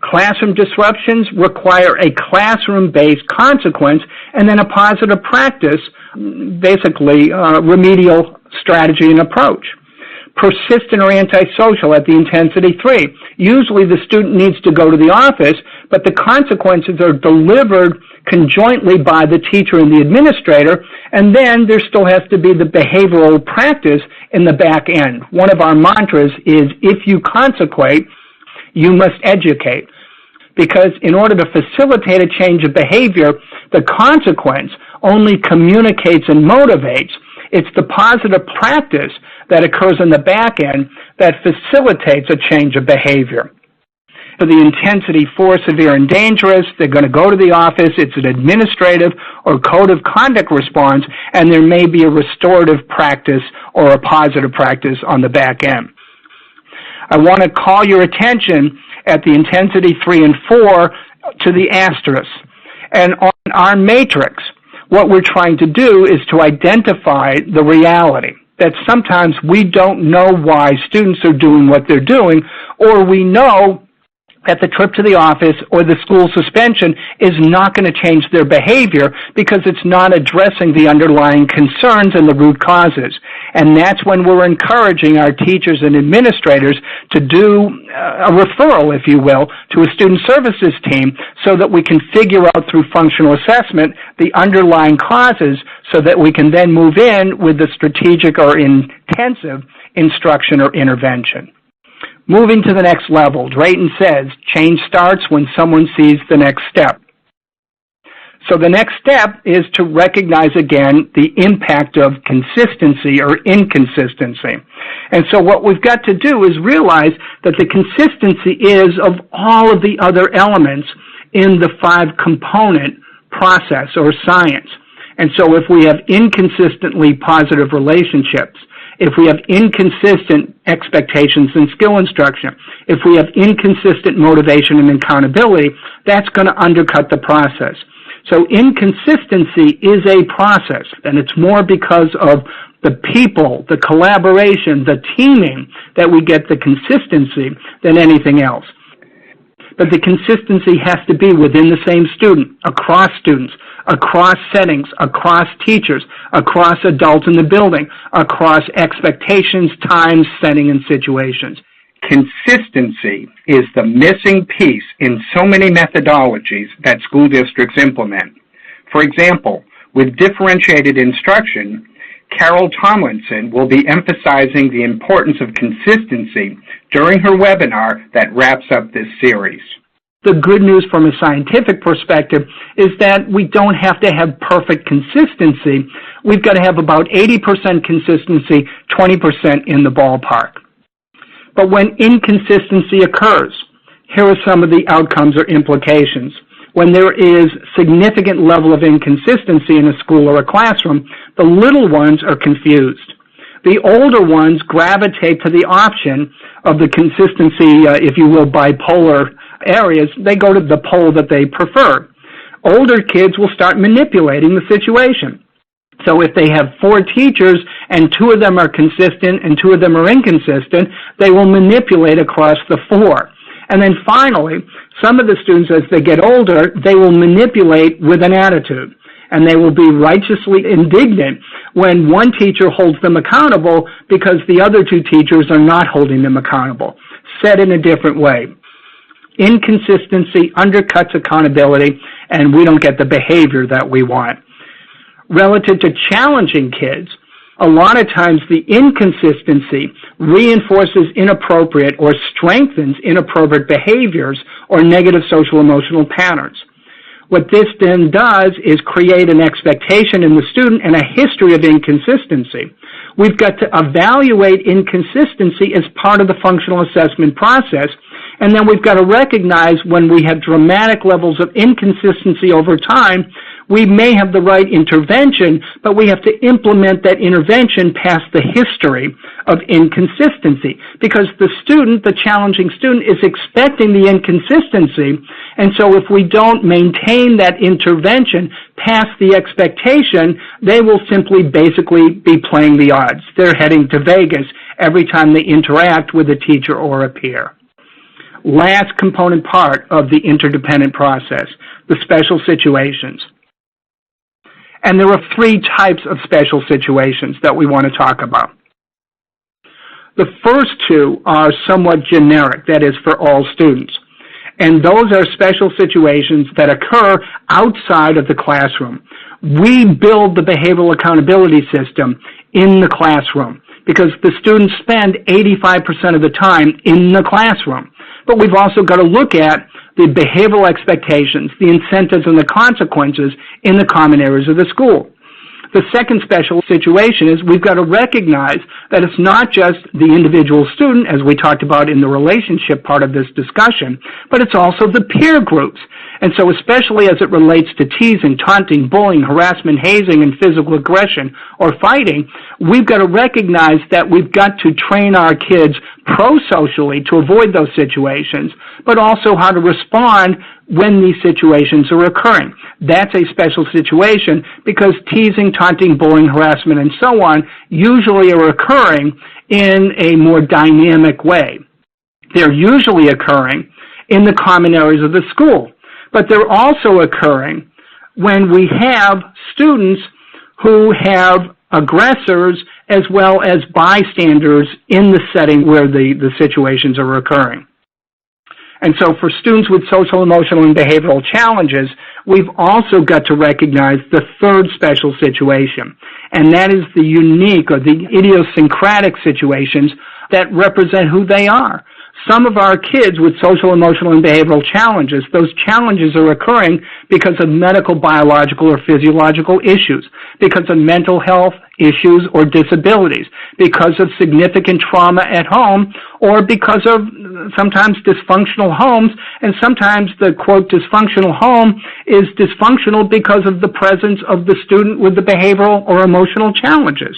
Classroom disruptions require a classroom-based consequence and then a positive practice, basically remedial strategy and approach. Persistent or antisocial at the intensity 3. Usually the student needs to go to the office, but the consequences are delivered conjointly by the teacher and the administrator, and then there still has to be the behavioral practice in the back end. One of our mantras is, if you consequate, you must educate. Because in order to facilitate a change of behavior, the consequence only communicates and motivates. It's the positive practice that occurs in the back end that facilitates a change of behavior. For the intensity 4, severe and dangerous, they're going to go to the office. It's an administrative or code of conduct response, and there may be a restorative practice or a positive practice on the back end. I want to call your attention at the intensity 3 and 4 to the asterisk. And on our matrix, what we're trying to do is to identify the reality that sometimes we don't know why students are doing what they're doing, or we know that the trip to the office or the school suspension is not going to change their behavior because it's not addressing the underlying concerns and the root causes. And that's when we're encouraging our teachers and administrators to do a referral, if you will, to a student services team so that we can figure out through functional assessment the underlying causes so that we can then move in with the strategic or intensive instruction or intervention. Moving to the next level, Drayton says, change starts when someone sees the next step. So the next step is to recognize again the impact of consistency or inconsistency. And so what we've got to do is realize that the consistency is of all of the other elements in the 5-component process or science. And so if we have inconsistently positive relationships, if we have inconsistent expectations in skill instruction, if we have inconsistent motivation and accountability, that's going to undercut the process. So inconsistency is a process, and it's more because of the people, the collaboration, the teaming that we get the consistency than anything else. But the consistency has to be within the same student, across students, across settings, across teachers, across adults in the building, across expectations, times, setting, and situations. Consistency is the missing piece in so many methodologies that school districts implement. For example, with differentiated instruction, Carol Tomlinson will be emphasizing the importance of consistency during her webinar that wraps up this series. The good news from a scientific perspective is that we don't have to have perfect consistency. We've got to have about 80% consistency, 20% in the ballpark. But when inconsistency occurs, here are some of the outcomes or implications. When there is significant level of inconsistency in a school or a classroom, the little ones are confused. The older ones gravitate to the option of the consistency, if you will, bipolar areas. They go to the pole that they prefer. Older kids will start manipulating the situation. So if they have 4 teachers and 2 of them are consistent and 2 of them are inconsistent, they will manipulate across the 4. And then finally, some of the students, as they get older, they will manipulate with an attitude. And they will be righteously indignant when one teacher holds them accountable because the other 2 teachers are not holding them accountable. Said in a different way. Inconsistency undercuts accountability, and we don't get the behavior that we want. Relative to challenging kids, a lot of times the inconsistency reinforces inappropriate or strengthens inappropriate behaviors or negative social emotional patterns. What this then does is create an expectation in the student and a history of inconsistency. We've got to evaluate inconsistency as part of the functional assessment process, and then we've got to recognize when we have dramatic levels of inconsistency over time, We may have the right intervention, but we have to implement that intervention past the history of inconsistency, because the student, the challenging student, is expecting the inconsistency, and so if we don't maintain that intervention past the expectation, they will simply basically be playing the odds. They're heading to Vegas every time they interact with a teacher or a peer. Last component part of the interdependent process, the special situations. And there are 3 types of special situations that we want to talk about. The first 2 are somewhat generic, that is for all students. And those are special situations that occur outside of the classroom. We build the behavioral accountability system in the classroom because the students spend 85% of the time in the classroom. But we've also got to look at the behavioral expectations, the incentives, and the consequences in the common areas of the school. The second special situation is we've got to recognize that it's not just the individual student, as we talked about in the relationship part of this discussion, but it's also the peer groups. And so especially as it relates to teasing, taunting, bullying, harassment, hazing, and physical aggression or fighting, we've got to recognize that we've got to train our kids prosocially to avoid those situations, but also how to respond when these situations are occurring. That's a special situation because teasing, taunting, bullying, harassment, and so on usually are occurring in a more dynamic way. They're usually occurring in the common areas of the school, but they're also occurring when we have students who have aggressors as well as bystanders in the setting where the situations are occurring. And so for students with social, emotional, and behavioral challenges, we've also got to recognize the third special situation, and that is the unique or the idiosyncratic situations that represent who they are. Some of our kids with social, emotional, and behavioral challenges, those challenges are occurring because of medical, biological, or physiological issues, because of mental health issues or disabilities, because of significant trauma at home, or because of sometimes dysfunctional homes, and sometimes the, quote, dysfunctional home is dysfunctional because of the presence of the student with the behavioral or emotional challenges.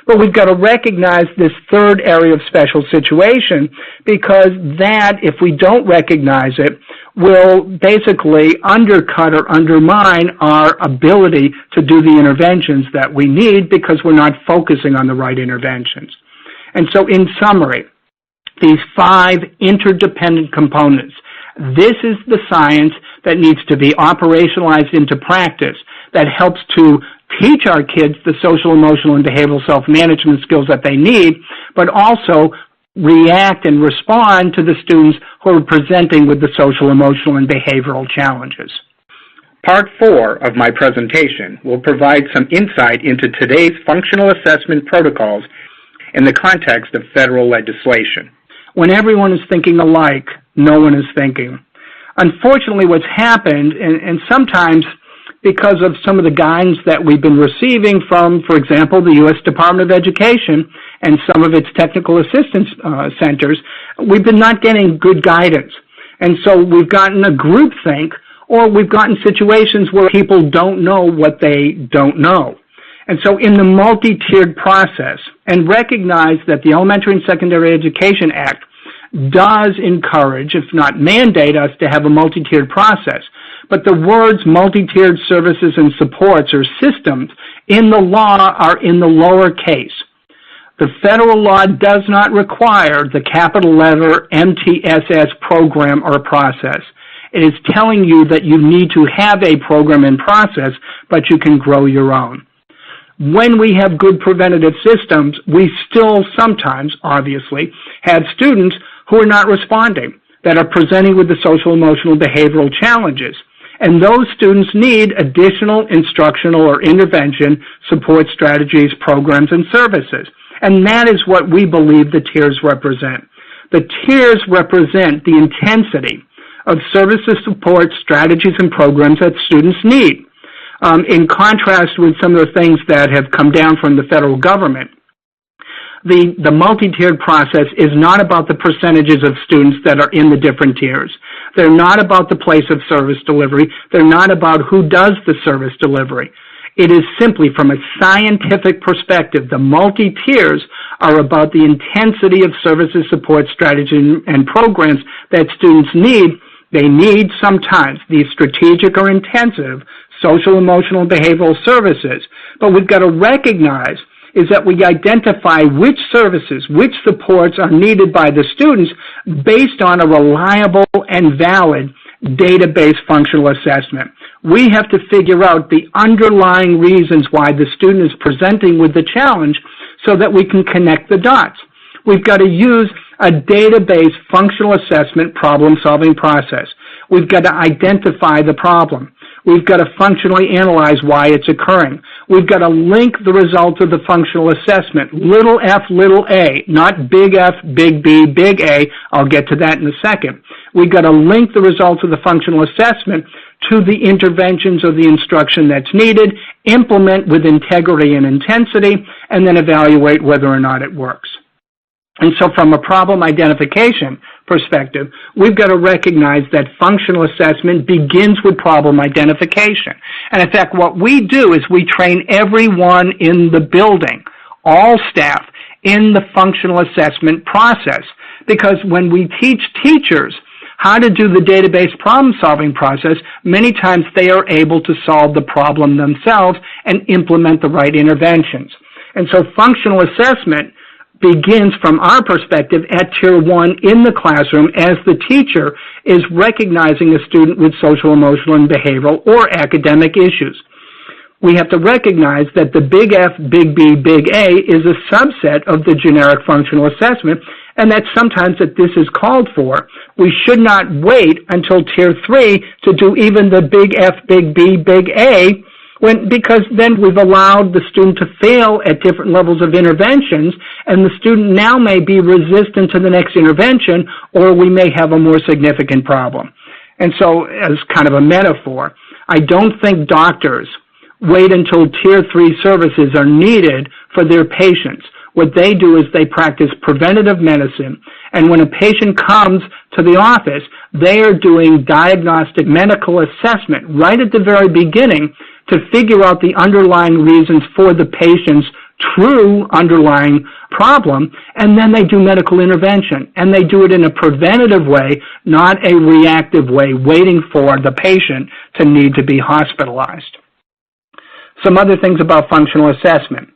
But we've got to recognize this third area of special situation because that, if we don't recognize it, will basically undercut or undermine our ability to do the interventions that we need because we're not focusing on the right interventions. And so in summary, these 5 interdependent components, this is the science that needs to be operationalized into practice that helps to teach our kids the social, emotional, and behavioral self-management skills that they need, but also react and respond to the students who are presenting with the social, emotional, and behavioral challenges. Part 4 of my presentation will provide some insight into today's functional assessment protocols in the context of federal legislation. When everyone is thinking alike, no one is thinking. Unfortunately, what's happened, and sometimes because of some of the guidance that we've been receiving from, for example, the U.S. Department of Education and some of its technical assistance centers, we've been not getting good guidance. And so we've gotten a groupthink, or we've gotten situations where people don't know what they don't know. And so in the multi-tiered process, and recognize that the Elementary and Secondary Education Act does encourage, if not mandate us to have a multi-tiered process. But the words multi-tiered services and supports or systems in the law are in the lower case. The federal law does not require the capital letter MTSS program or process. It is telling you that you need to have a program and process, but you can grow your own. When we have good preventative systems, we still sometimes, obviously, have students who are not responding, that are presenting with the social, emotional, behavioral challenges. And those students need additional instructional or intervention support strategies, programs, and services. And that is what we believe the tiers represent. The tiers represent the intensity of services, support, strategies, and programs that students need. In contrast with some of the things that have come down from the federal government, the multi-tiered process is not about the percentages of students that are in the different tiers. They're not about the place of service delivery. They're not about who does the service delivery. It is simply from a scientific perspective. The multi-tiers are about the intensity of services, support, strategy, and programs that students need. They need sometimes these strategic or intensive social, emotional, and behavioral services. But we've got to recognize is that we identify which services, which supports are needed by the students based on a reliable and valid database functional assessment. We have to figure out the underlying reasons why the student is presenting with the challenge so that we can connect the dots. We've got to use a database functional assessment problem-solving process. We've got to identify the problem. We've got to functionally analyze why it's occurring. We've got to link the results of the functional assessment, little f, little a, not big F, big B, big A. I'll get to that in a second. We've got to link the results of the functional assessment to the interventions or the instruction that's needed, implement with integrity and intensity, and then evaluate whether or not it works. And so from a problem identification perspective, we've got to recognize that functional assessment begins with problem identification. And in fact, what we do is we train everyone in the building, all staff, in the functional assessment process. Because when we teach teachers how to do the database problem-solving process, many times they are able to solve the problem themselves and implement the right interventions. And so functional assessment begins from our perspective at Tier 1 in the classroom as the teacher is recognizing a student with social, emotional, and behavioral or academic issues. We have to recognize that the big F, big B, big A is a subset of the generic functional assessment, and that sometimes that this is called for. We should not wait until Tier 3 to do even the big F, big B, big A, because then we've allowed the student to fail at different levels of interventions, and the student now may be resistant to the next intervention, or we may have a more significant problem. And so, as kind of a metaphor, I don't think doctors wait until Tier 3 services are needed for their patients. What they do is they practice preventative medicine, and when a patient comes to the office, they are doing diagnostic medical assessment right at the very beginning to figure out the underlying reasons for the patient's true underlying problem, and then they do medical intervention. And they do it in a preventative way, not a reactive way, waiting for the patient to need to be hospitalized. Some other things about functional assessment.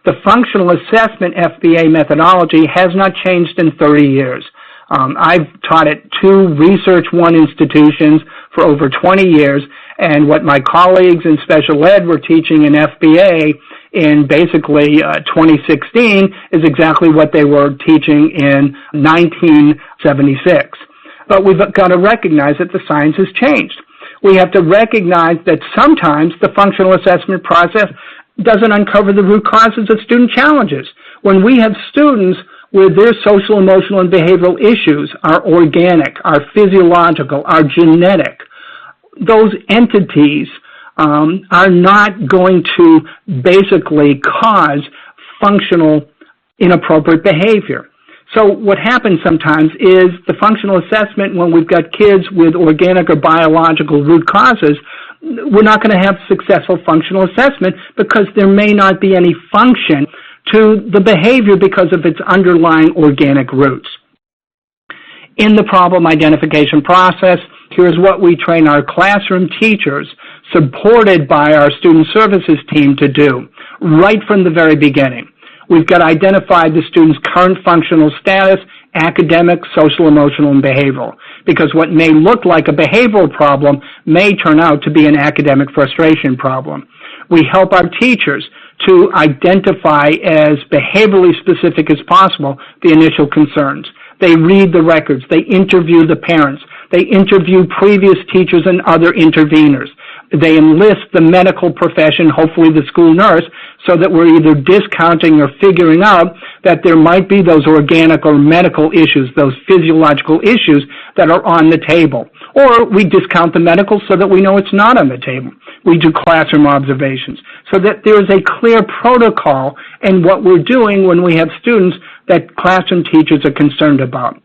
The functional assessment FBA methodology has not changed in 30 years. I've taught at 2 Research 1 institutions for over 20 years, and what my colleagues in special ed were teaching in FBA in basically 2016 is exactly what they were teaching in 1976. But we've got to recognize that the science has changed. We have to recognize that sometimes the functional assessment process doesn't uncover the root causes of student challenges. When we have students where their social, emotional, and behavioral issues are organic, are physiological, are genetic, those entities are not going to basically cause functional inappropriate behavior. So what happens sometimes is the functional assessment, when we've got kids with organic or biological root causes, we're not going to have successful functional assessment because there may not be any function to the behavior because of its underlying organic roots. In the problem identification process, here's what we train our classroom teachers, supported by our student services team, to do right from the very beginning. We've got to identify the student's current functional status, academic, social, emotional, and behavioral, because what may look like a behavioral problem may turn out to be an academic frustration problem. We help our teachers to identify as behaviorally specific as possible the initial concerns. They read the records. They interview the parents. They interview previous teachers and other interveners. They enlist the medical profession, hopefully the school nurse, so that we're either discounting or figuring out that there might be those organic or medical issues, those physiological issues that are on the table. Or we discount the medical so that we know it's not on the table. We do classroom observations so that there is a clear protocol in what we're doing when we have students that classroom teachers are concerned about.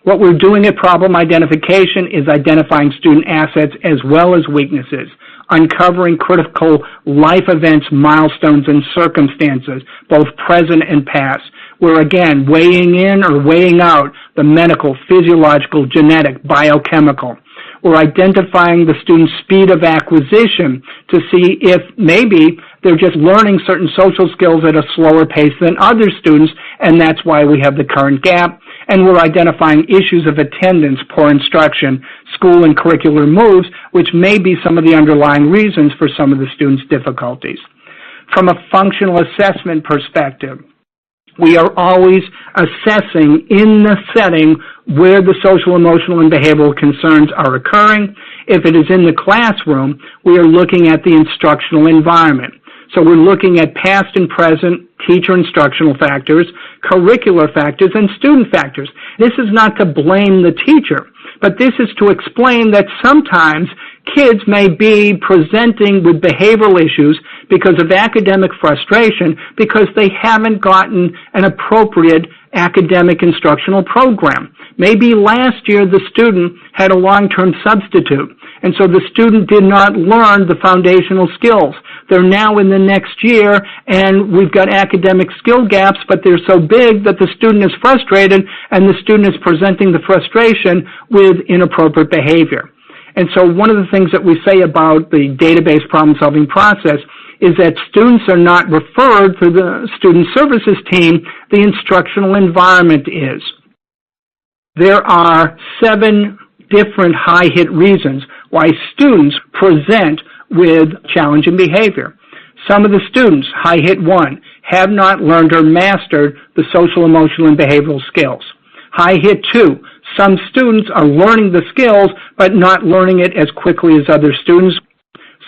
What we're doing at problem identification is identifying student assets as well as weaknesses, uncovering critical life events, milestones, and circumstances, both present and past. We're again weighing in or weighing out the medical, physiological, genetic, biochemical. We're identifying the student's speed of acquisition to see if maybe they're just learning certain social skills at a slower pace than other students, and that's why we have the current gap. And we're identifying issues of attendance, poor instruction, school and curricular moves, which may be some of the underlying reasons for some of the students' difficulties. From a functional assessment perspective, we are always assessing in the setting where the social, emotional, and behavioral concerns are occurring. If it is in the classroom, we are looking at the instructional environment. So we're looking at past and present teacher instructional factors, curricular factors, and student factors. This is not to blame the teacher, but this is to explain that sometimes kids may be presenting with behavioral issues because of academic frustration because they haven't gotten an appropriate academic instructional program. Maybe last year the student had a long-term substitute, and so the student did not learn the foundational skills. They're now in the next year, and we've got academic skill gaps, but they're so big that the student is frustrated, and the student is presenting the frustration with inappropriate behavior. And so one of the things that we say about the database problem-solving process is that students are not referred to the student services team, the instructional environment is. There are 7 different high-hit reasons why students present with challenging behavior. Some of the students, high-hit 1, have not learned or mastered the social, emotional, and behavioral skills. High-hit 2, some students are learning the skills but not learning it as quickly as other students.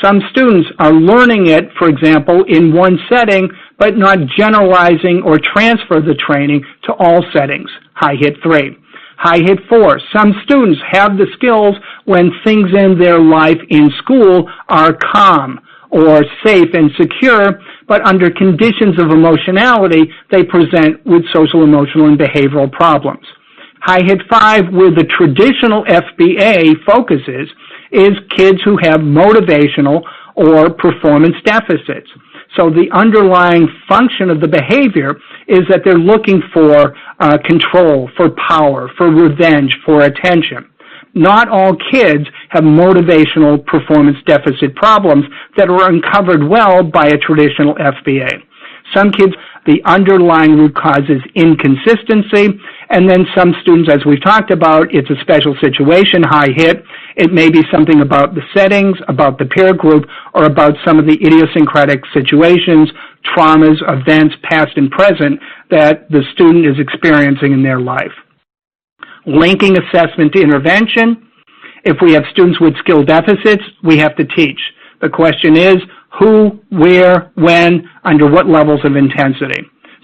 Some students are learning it, for example, in one setting, but not generalizing or transfer the training to all settings. High-hit 3. High-hit 4. Some students have the skills when things in their life in school are calm or safe and secure, but under conditions of emotionality, they present with social, emotional, and behavioral problems. High-hit 5, where the traditional FBA focuses, is kids who have motivational or performance deficits. So the underlying function of the behavior is that they're looking for control, for power, for revenge, for attention. Not all kids have motivational performance deficit problems that are uncovered well by a traditional FBA. Some kids, the underlying root cause is inconsistency, and then some students, as we've talked about, it's a special situation, high hit. It may be something about the settings, about the peer group, or about some of the idiosyncratic situations, traumas, events, past and present, that the student is experiencing in their life. Linking assessment to intervention. If we have students with skill deficits, we have to teach. The question is, who, where, when, under what levels of intensity.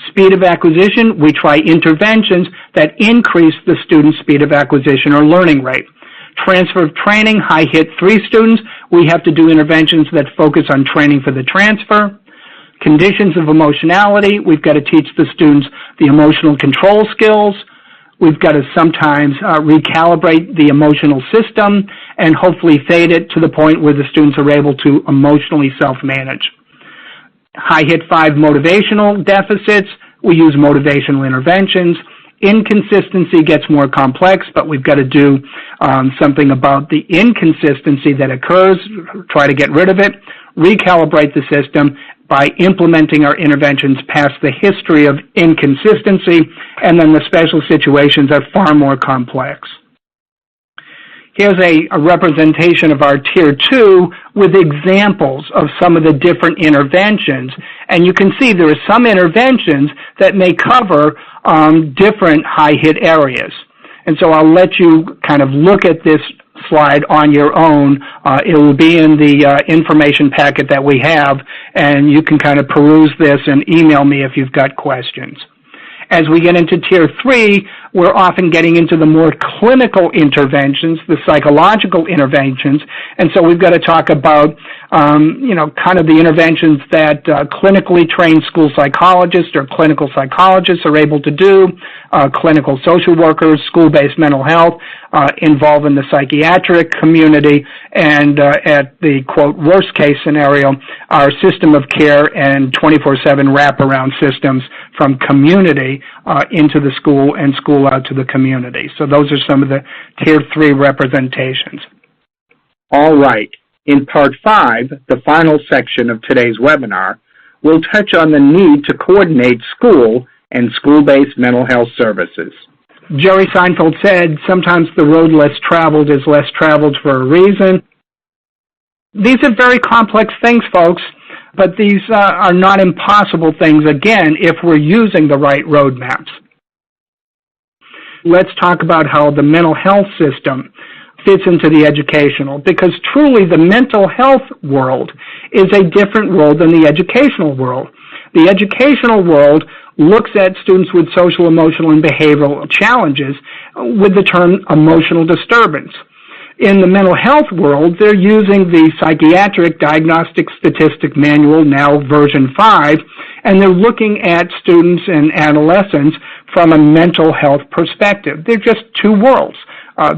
Speed of acquisition, we try interventions that increase the student's speed of acquisition or learning rate. Transfer of training, high hit 3 students, we have to do interventions that focus on training for the transfer. Conditions of emotionality, we've got to teach the students the emotional control skills. We've got to sometimes recalibrate the emotional system and hopefully fade it to the point where the students are able to emotionally self-manage. High hit 5 motivational deficits, we use motivational interventions. Inconsistency gets more complex, but we've got to do something about the inconsistency that occurs, try to get rid of it, recalibrate the system by implementing our interventions past the history of inconsistency, and then the special situations are far more complex. Here's a representation of our Tier 2 with examples of some of the different interventions. And you can see there are some interventions that may cover different high-hit areas. And so I'll let you kind of look at this slide on your own. It will be in the information packet that we have, and you can kind of peruse this and email me if you've got questions. As we get into Tier 3, we're often getting into the more clinical interventions, the psychological interventions, and so we've got to talk about, kind of the interventions that clinically trained school psychologists or clinical psychologists are able to do, clinical social workers, school-based mental health, involved in the psychiatric community, and at the, quote, worst case scenario, our system of care and 24/7 wraparound systems from community into the school and school out to the community. So those are some of the Tier 3 representations. All right. In Part 5, the final section of today's webinar, we'll touch on the need to coordinate school and school-based mental health services. Jerry Seinfeld said, sometimes the road less traveled is less traveled for a reason. These are very complex things, folks, but these are not impossible things, again, if we're using the right roadmaps. Let's talk about how the mental health system fits into the educational, because truly the mental health world is a different world than the educational world. The educational world looks at students with social, emotional, and behavioral challenges with the term emotional disturbance. In the mental health world, they're using the Psychiatric Diagnostic Statistic Manual, now version 5, and they're looking at students and adolescents from a mental health perspective. They're just two worlds.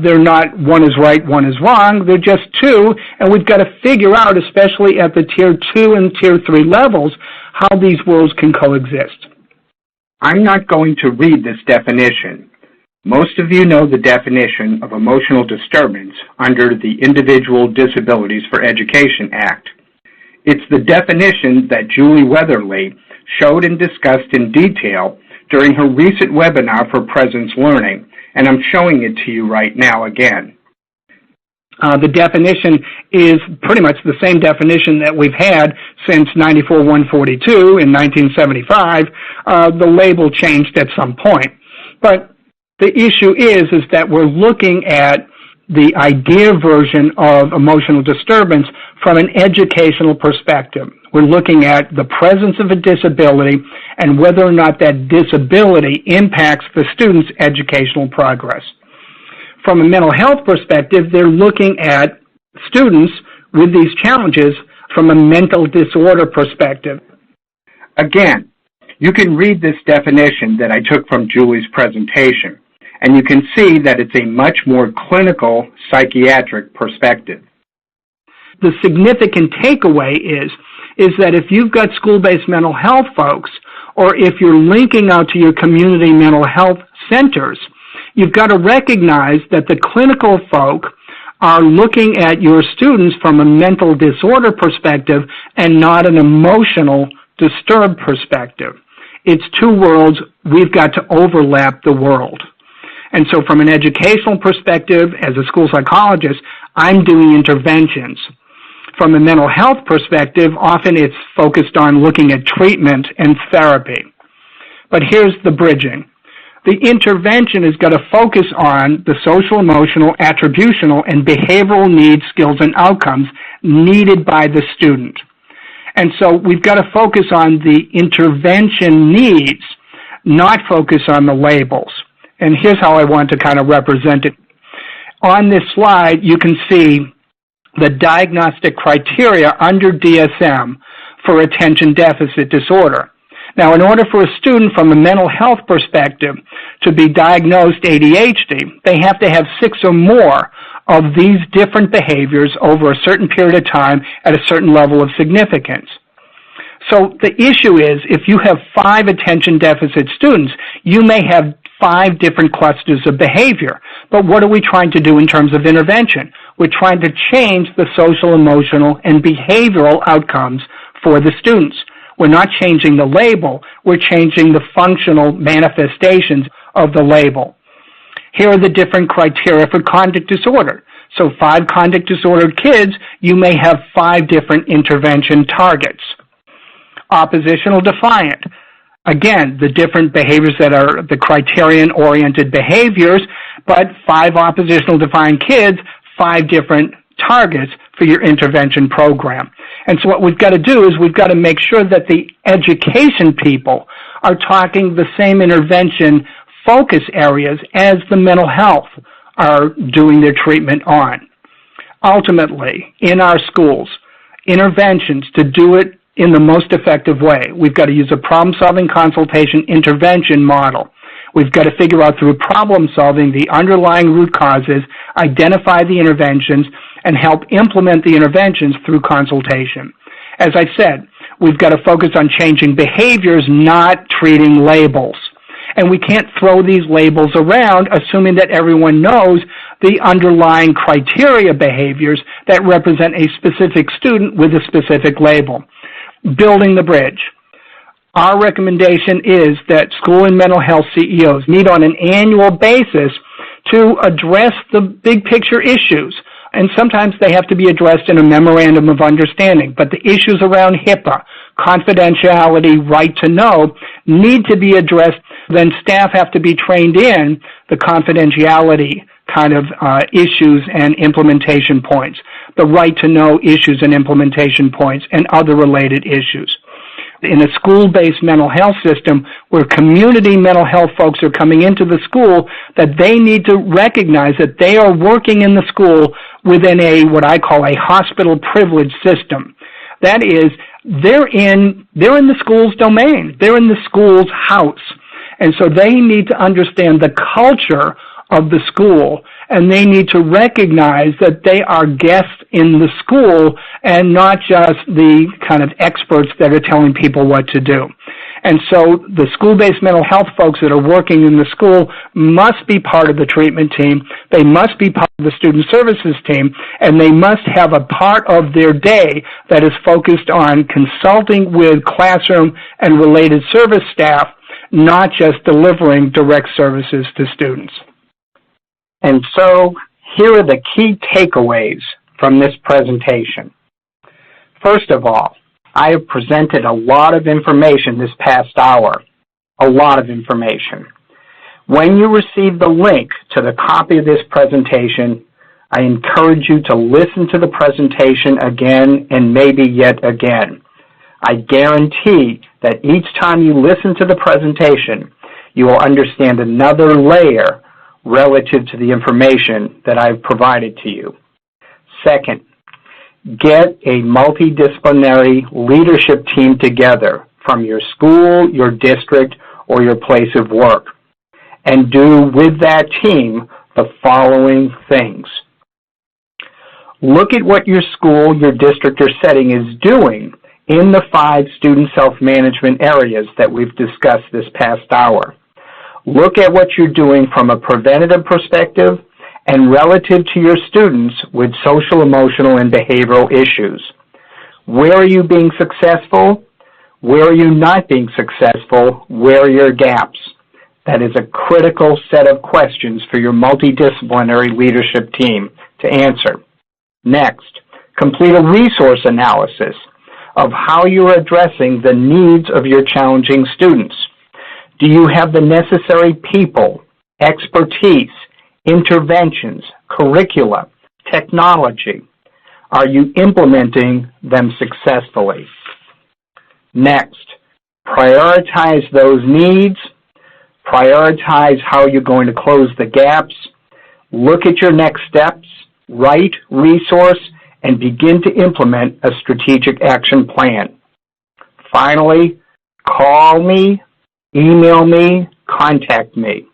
They're not one is right, one is wrong. They're just two, and we've got to figure out, especially at the Tier 2 and Tier 3 levels, how these worlds can coexist. I'm not going to read this definition. Most of you know the definition of emotional disturbance under the Individual Disabilities for Education Act. It's the definition that Julie Weatherly showed and discussed in detail during her recent webinar for Presence Learning, and I'm showing it to you right now again. The definition is pretty much the same definition that we've had since 94-142 in 1975. The label changed at some point. But the issue is that we're looking at the idea version of emotional disturbance from an educational perspective. We're looking at the presence of a disability and whether or not that disability impacts the student's educational progress. From a mental health perspective, they're looking at students with these challenges from a mental disorder perspective. Again, you can read this definition that I took from Julie's presentation, and you can see that it's a much more clinical psychiatric perspective. The significant takeaway is that if you've got school-based mental health folks, or if you're linking out to your community mental health centers, you've got to recognize that the clinical folk are looking at your students from a mental disorder perspective and not an emotional disturbed perspective. It's two worlds. We've got to overlap the world. And so from an educational perspective, as a school psychologist, I'm doing interventions. From a mental health perspective, often it's focused on looking at treatment and therapy. But here's the bridging. The intervention has got to focus on the social, emotional, attributional, and behavioral needs, skills, and outcomes needed by the student. And so we've got to focus on the intervention needs, not focus on the labels. And here's how I want to kind of represent it. On this slide, you can see the diagnostic criteria under DSM for attention deficit disorder. Now, in order for a student from a mental health perspective to be diagnosed ADHD, they have to have 6 or more of these different behaviors over a certain period of time at a certain level of significance. So the issue is, if you have 5 attention deficit students, you may have 5 different clusters of behavior. But what are we trying to do in terms of intervention? We're trying to change the social, emotional, and behavioral outcomes for the students. We're not changing the label, we're changing the functional manifestations of the label. Here are the different criteria for conduct disorder. So 5 conduct disordered kids, you may have 5 different intervention targets. Oppositional defiant. Again, the different behaviors that are the criterion-oriented behaviors, but 5 oppositional defiant kids, 5 different targets for your intervention program. And so what we've got to do is we've got to make sure that the education people are talking the same intervention focus areas as the mental health are doing their treatment on. Ultimately, in our schools, interventions to do it in the most effective way. We've got to use a problem-solving consultation intervention model. We've got to figure out through problem-solving the underlying root causes, identify the interventions, and help implement the interventions through consultation. As I said, we've got to focus on changing behaviors, not treating labels. And we can't throw these labels around assuming that everyone knows the underlying criteria behaviors that represent a specific student with a specific label. Building the bridge. Our recommendation is that school and mental health CEOs meet on an annual basis to address the big picture issues. And sometimes they have to be addressed in a memorandum of understanding. But the issues around HIPAA, confidentiality, right to know, need to be addressed. Then staff have to be trained in the confidentiality kind of issues and implementation points, the right to know issues and implementation points, and other related issues. In a school-based mental health system where community mental health folks are coming into the school, that they need to recognize that they are working in the school within a, what I call a hospital privilege system. That is, they're in the school's domain. They're in the school's house. And so they need to understand the culture of the school, and they need to recognize that they are guests in the school and not just the kind of experts that are telling people what to do. And so the school-based mental health folks that are working in the school must be part of the treatment team, they must be part of the student services team, and they must have a part of their day that is focused on consulting with classroom and related service staff, not just delivering direct services to students. And so, here are the key takeaways from this presentation. First of all, I have presented a lot of information this past hour. A lot of information. When you receive the link to the copy of this presentation, I encourage you to listen to the presentation again and maybe yet again. I guarantee that each time you listen to the presentation, you will understand another layer relative to the information that I've provided to you. Second, get a multidisciplinary leadership team together from your school, your district, or your place of work, and do with that team the following things. Look at what your school, your district, or setting is doing in the 5 student self-management areas that we've discussed this past hour. Look at what you're doing from a preventative perspective and relative to your students with social, emotional, and behavioral issues. Where are you being successful? Where are you not being successful? Where are your gaps? That is a critical set of questions for your multidisciplinary leadership team to answer. Next, complete a resource analysis of how you're addressing the needs of your challenging students. Do you have the necessary people, expertise, interventions, curricula, technology? Are you implementing them successfully? Next, prioritize those needs, prioritize how you're going to close the gaps, look at your next steps, write, resource, and begin to implement a strategic action plan. Finally, call me, email me, contact me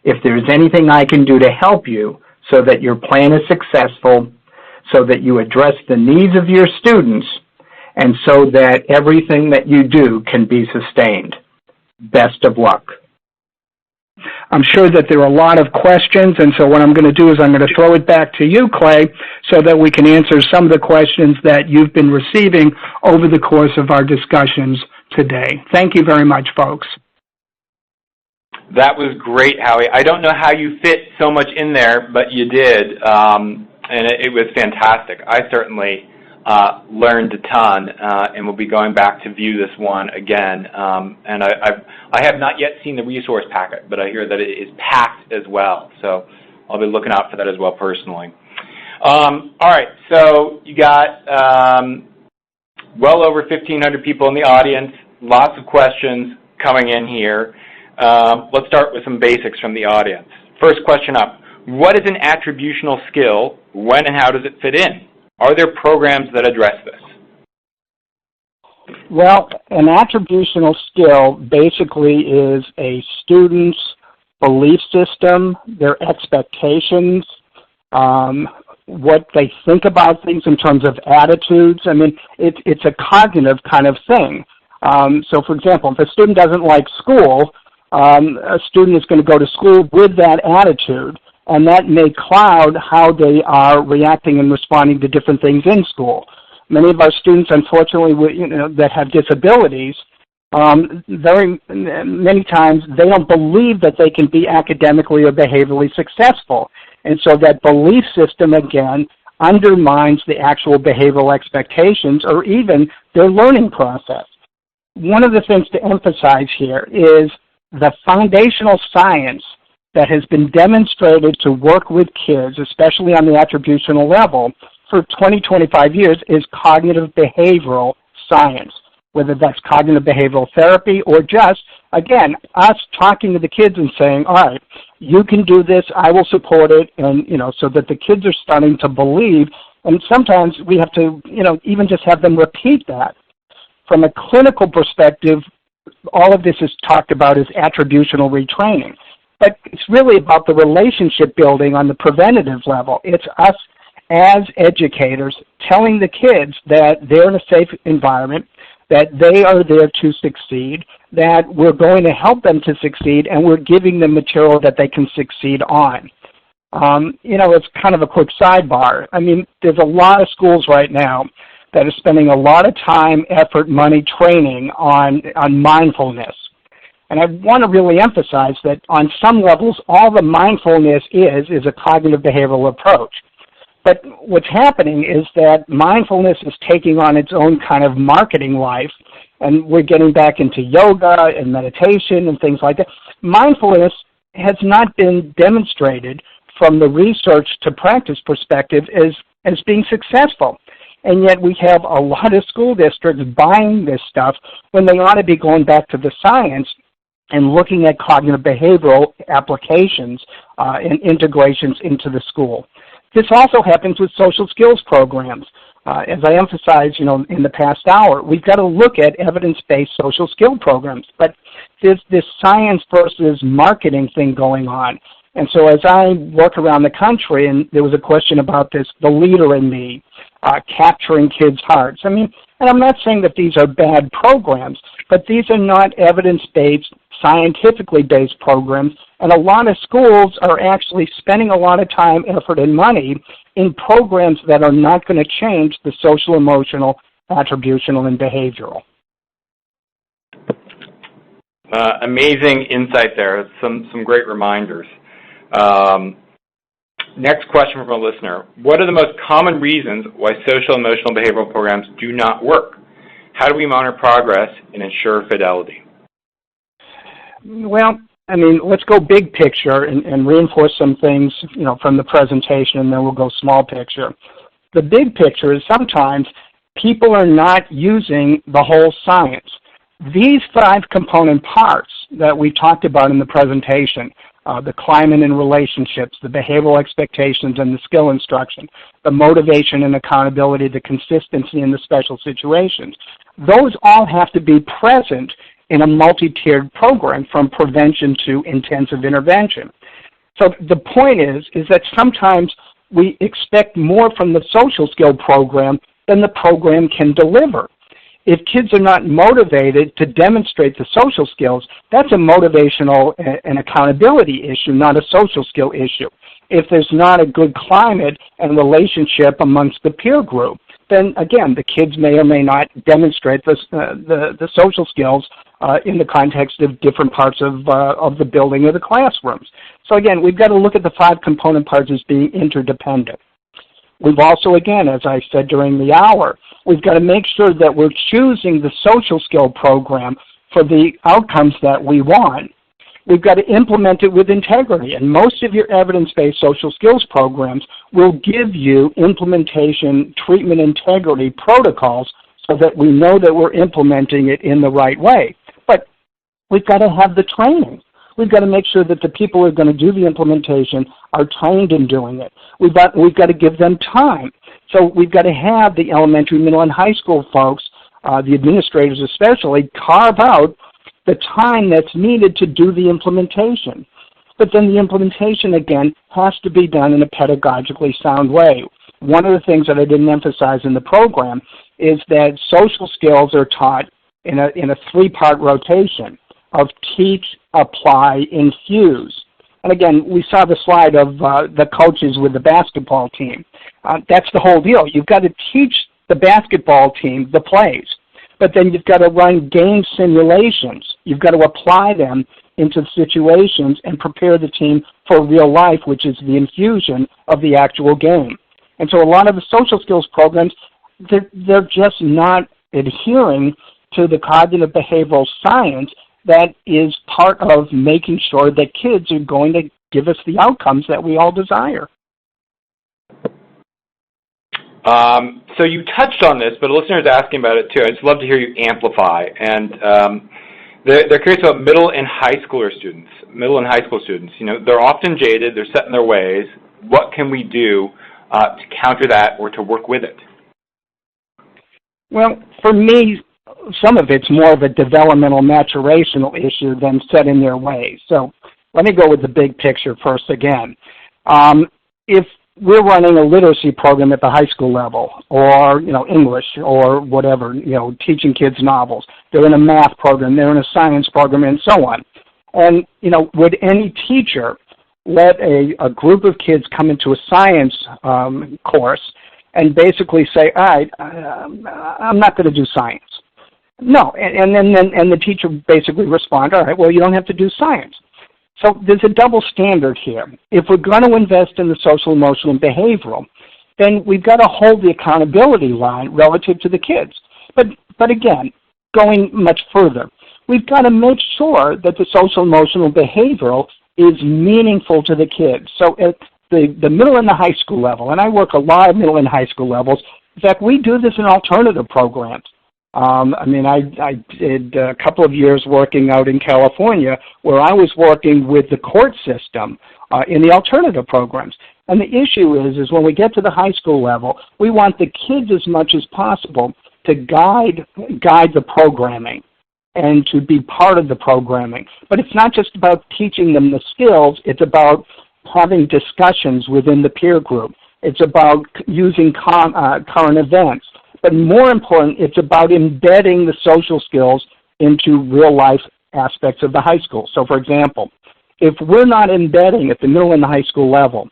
if there's anything I can do to help you so that your plan is successful, so that you address the needs of your students, and so that everything that you do can be sustained. Best of luck. I'm sure that there are a lot of questions, and so what I'm going to do is I'm going to throw it back to you, Clay, so that we can answer some of the questions that you've been receiving over the course of our discussions today. Thank you very much, folks. That was great, Howie. I don't know how you fit so much in there, but you did, and it was fantastic. I certainly learned a ton, and will be going back to view this one again. And I have not yet seen the resource packet, but I hear that it is packed as well. So I'll be looking out for that as well personally. All right, so you got well over 1,500 people in the audience, lots of questions coming in here. Let's start with some basics from the audience. First question up. What is an attributional skill? When and how does it fit in? Are there programs that address this? Well, an attributional skill basically is a student's belief system, their expectations, what they think about things in terms of attitudes. I mean, it's a cognitive kind of thing. So, for example, if a student doesn't like school, a student is going to go to school with that attitude, and that may cloud how they are reacting and responding to different things in school. Many of our students, unfortunately, that have disabilities, very many times they don't believe that they can be academically or behaviorally successful. And so that belief system, again, undermines the actual behavioral expectations or even their learning process. One of the things to emphasize here is the foundational science that has been demonstrated to work with kids, especially on the attributional level, for 20, 25 years is cognitive behavioral science, whether that's cognitive behavioral therapy or just, again, us talking to the kids and saying, all right, you can do this, I will support it, and, so that the kids are starting to believe, and sometimes we have to, even just have them repeat that. From a clinical perspective, all of this is talked about as attributional retraining. But it's really about the relationship building on the preventative level. It's us as educators telling the kids that they're in a safe environment, that they are there to succeed, that we're going to help them to succeed, and we're giving them material that they can succeed on. It's kind of a quick sidebar. I mean, there's a lot of schools right now that are spending a lot of time, effort, money, training on mindfulness. And I want to really emphasize that on some levels, all the mindfulness is a cognitive behavioral approach. But what's happening is that mindfulness is taking on its own kind of marketing life, and we're getting back into yoga and meditation and things like that. Mindfulness has not been demonstrated from the research to practice perspective as being successful. And yet we have a lot of school districts buying this stuff when they ought to be going back to the science and looking at cognitive behavioral applications and integrations into the school. This also happens with social skills programs. As I emphasized, in the past hour, we've got to look at evidence-based social skill programs. But there's this science versus marketing thing going on. And so as I work around the country, and there was a question about this, the leader in me, capturing kids' hearts. I mean, and I'm not saying that these are bad programs, but these are not evidence-based, scientifically based programs, and a lot of schools are actually spending a lot of time, effort, and money in programs that are not going to change the social, emotional, attributional, and behavioral. Amazing insight there. Some great reminders. Next question from a listener. What are the most common reasons why social, emotional, behavioral programs do not work? How do we monitor progress and ensure fidelity? Well, I mean, let's go big picture and reinforce some things, from the presentation, and then we'll go small picture. The big picture is sometimes people are not using the whole science. These 5 component parts that we talked about in the presentation, the climate and relationships, the behavioral expectations and the skill instruction, the motivation and accountability, the consistency in the special situations, those all have to be present in a multi-tiered program from prevention to intensive intervention. So the point is that sometimes we expect more from the social skill program than the program can deliver. If kids are not motivated to demonstrate the social skills, that's a motivational and accountability issue, not a social skill issue. If there's not a good climate and relationship amongst the peer group, then again, the kids may or may not demonstrate the social skills in the context of different parts of the building or the classrooms. So again, we've got to look at the 5 component parts as being interdependent. We've also, again, as I said during the hour, we've got to make sure that we're choosing the social skill program for the outcomes that we want. We've got to implement it with integrity, and most of your evidence-based social skills programs will give you implementation, treatment integrity protocols so that we know that we're implementing it in the right way. But we've got to have the training. we've got to make sure that the people who are going to do the implementation are trained in doing it. We've got to give them time. So we've got to have the elementary, middle, and high school folks, the administrators especially, carve out the time that's needed to do the implementation. But then the implementation, again, has to be done in a pedagogically sound way. One of the things that I didn't emphasize in the program is that social skills are taught in a three-part rotation of teach, apply, infuse. And again, we saw the slide of the coaches with the basketball team. That's the whole deal. You've got to teach the basketball team the plays, but then you've got to run game simulations. You've got to apply them into situations and prepare the team for real life, which is the infusion of the actual game. And so a lot of the social skills programs, they're just not adhering to the cognitive behavioral science that is part of making sure that kids are going to give us the outcomes that we all desire. So you touched on this, but listeners are asking about it too. I'd just love to hear you amplify. And they're curious about middle and high school students. You know, they're often jaded. They're set in their ways. What can we do to counter that or to work with it? Well, for me, some of it's more of a developmental maturational issue than set in their ways. So let me go with the big picture first again. If we're running a literacy program at the high school level, or, you know, English or whatever, you know, teaching kids novels, they're in a math program, they're in a science program, and so on. And, you know, would any teacher let a group of kids come into a science course and basically say, all right, I'm not going to do science? No, and the teacher basically respond, all right, well, you don't have to do science. So there's a double standard here. If we're going to invest in the social, emotional, and behavioral, then we've got to hold the accountability line relative to the kids. But again, going much further, we've got to make sure that the social, emotional, and behavioral is meaningful to the kids. So at the middle and the high school level, and I work a lot of middle and high school levels. In fact, we do this in alternative programs. I did a couple of years working out in California where I was working with the court system in the alternative programs. And the issue is when we get to the high school level, we want the kids as much as possible to guide the programming and to be part of the programming. But it's not just about teaching them the skills, it's about having discussions within the peer group. It's about using current events. But more important, it's about embedding the social skills into real-life aspects of the high school. So, for example, if we're not embedding at the middle and the high school level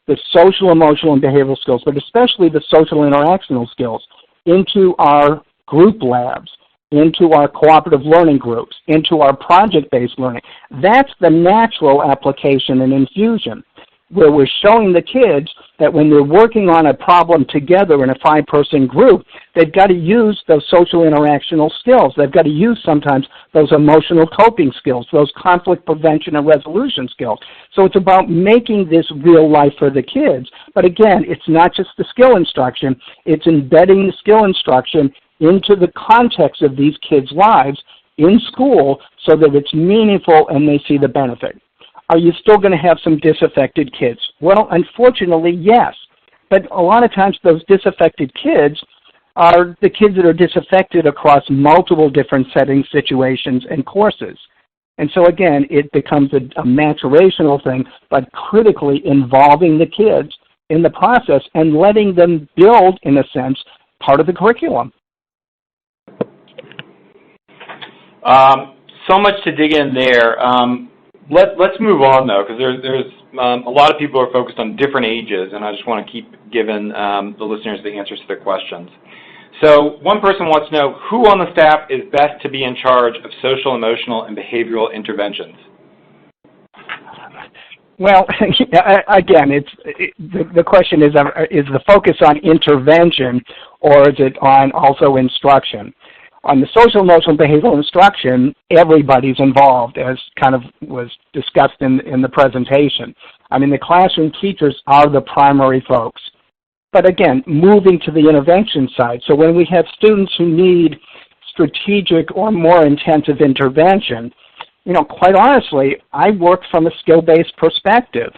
the social, emotional, and behavioral skills, but especially the social interactional skills, into our group labs, into our cooperative learning groups, into our project-based learning, that's the natural application and infusion, where we're showing the kids that when they're working on a problem together in a 5-person group, they've got to use those social interactional skills. They've got to use sometimes those emotional coping skills, those conflict prevention and resolution skills. So it's about making this real life for the kids. But again, it's not just the skill instruction, it's embedding the skill instruction into the context of these kids' lives in school so that it's meaningful and they see the benefit. Are you still going to have some disaffected kids? Well, unfortunately, yes. But a lot of times those disaffected kids are the kids that are disaffected across multiple different settings, situations, and courses. And so again, it becomes a maturational thing, but critically involving the kids in the process and letting them build, in a sense, part of the curriculum. So much to dig in there. Let's move on, though, because there's a lot of people are focused on different ages, and I just want to keep giving the listeners the answers to their questions. So one person wants to know, who on the staff is best to be in charge of social, emotional, and behavioral interventions? Well, again, the question is the focus on intervention, or is it on also instruction? On the social, emotional, behavioral instruction, everybody's involved, as kind of was discussed in the presentation. I mean, the classroom teachers are the primary folks. But again, moving to the intervention side, so when we have students who need strategic or more intensive intervention, quite honestly, I work from a skill-based perspective.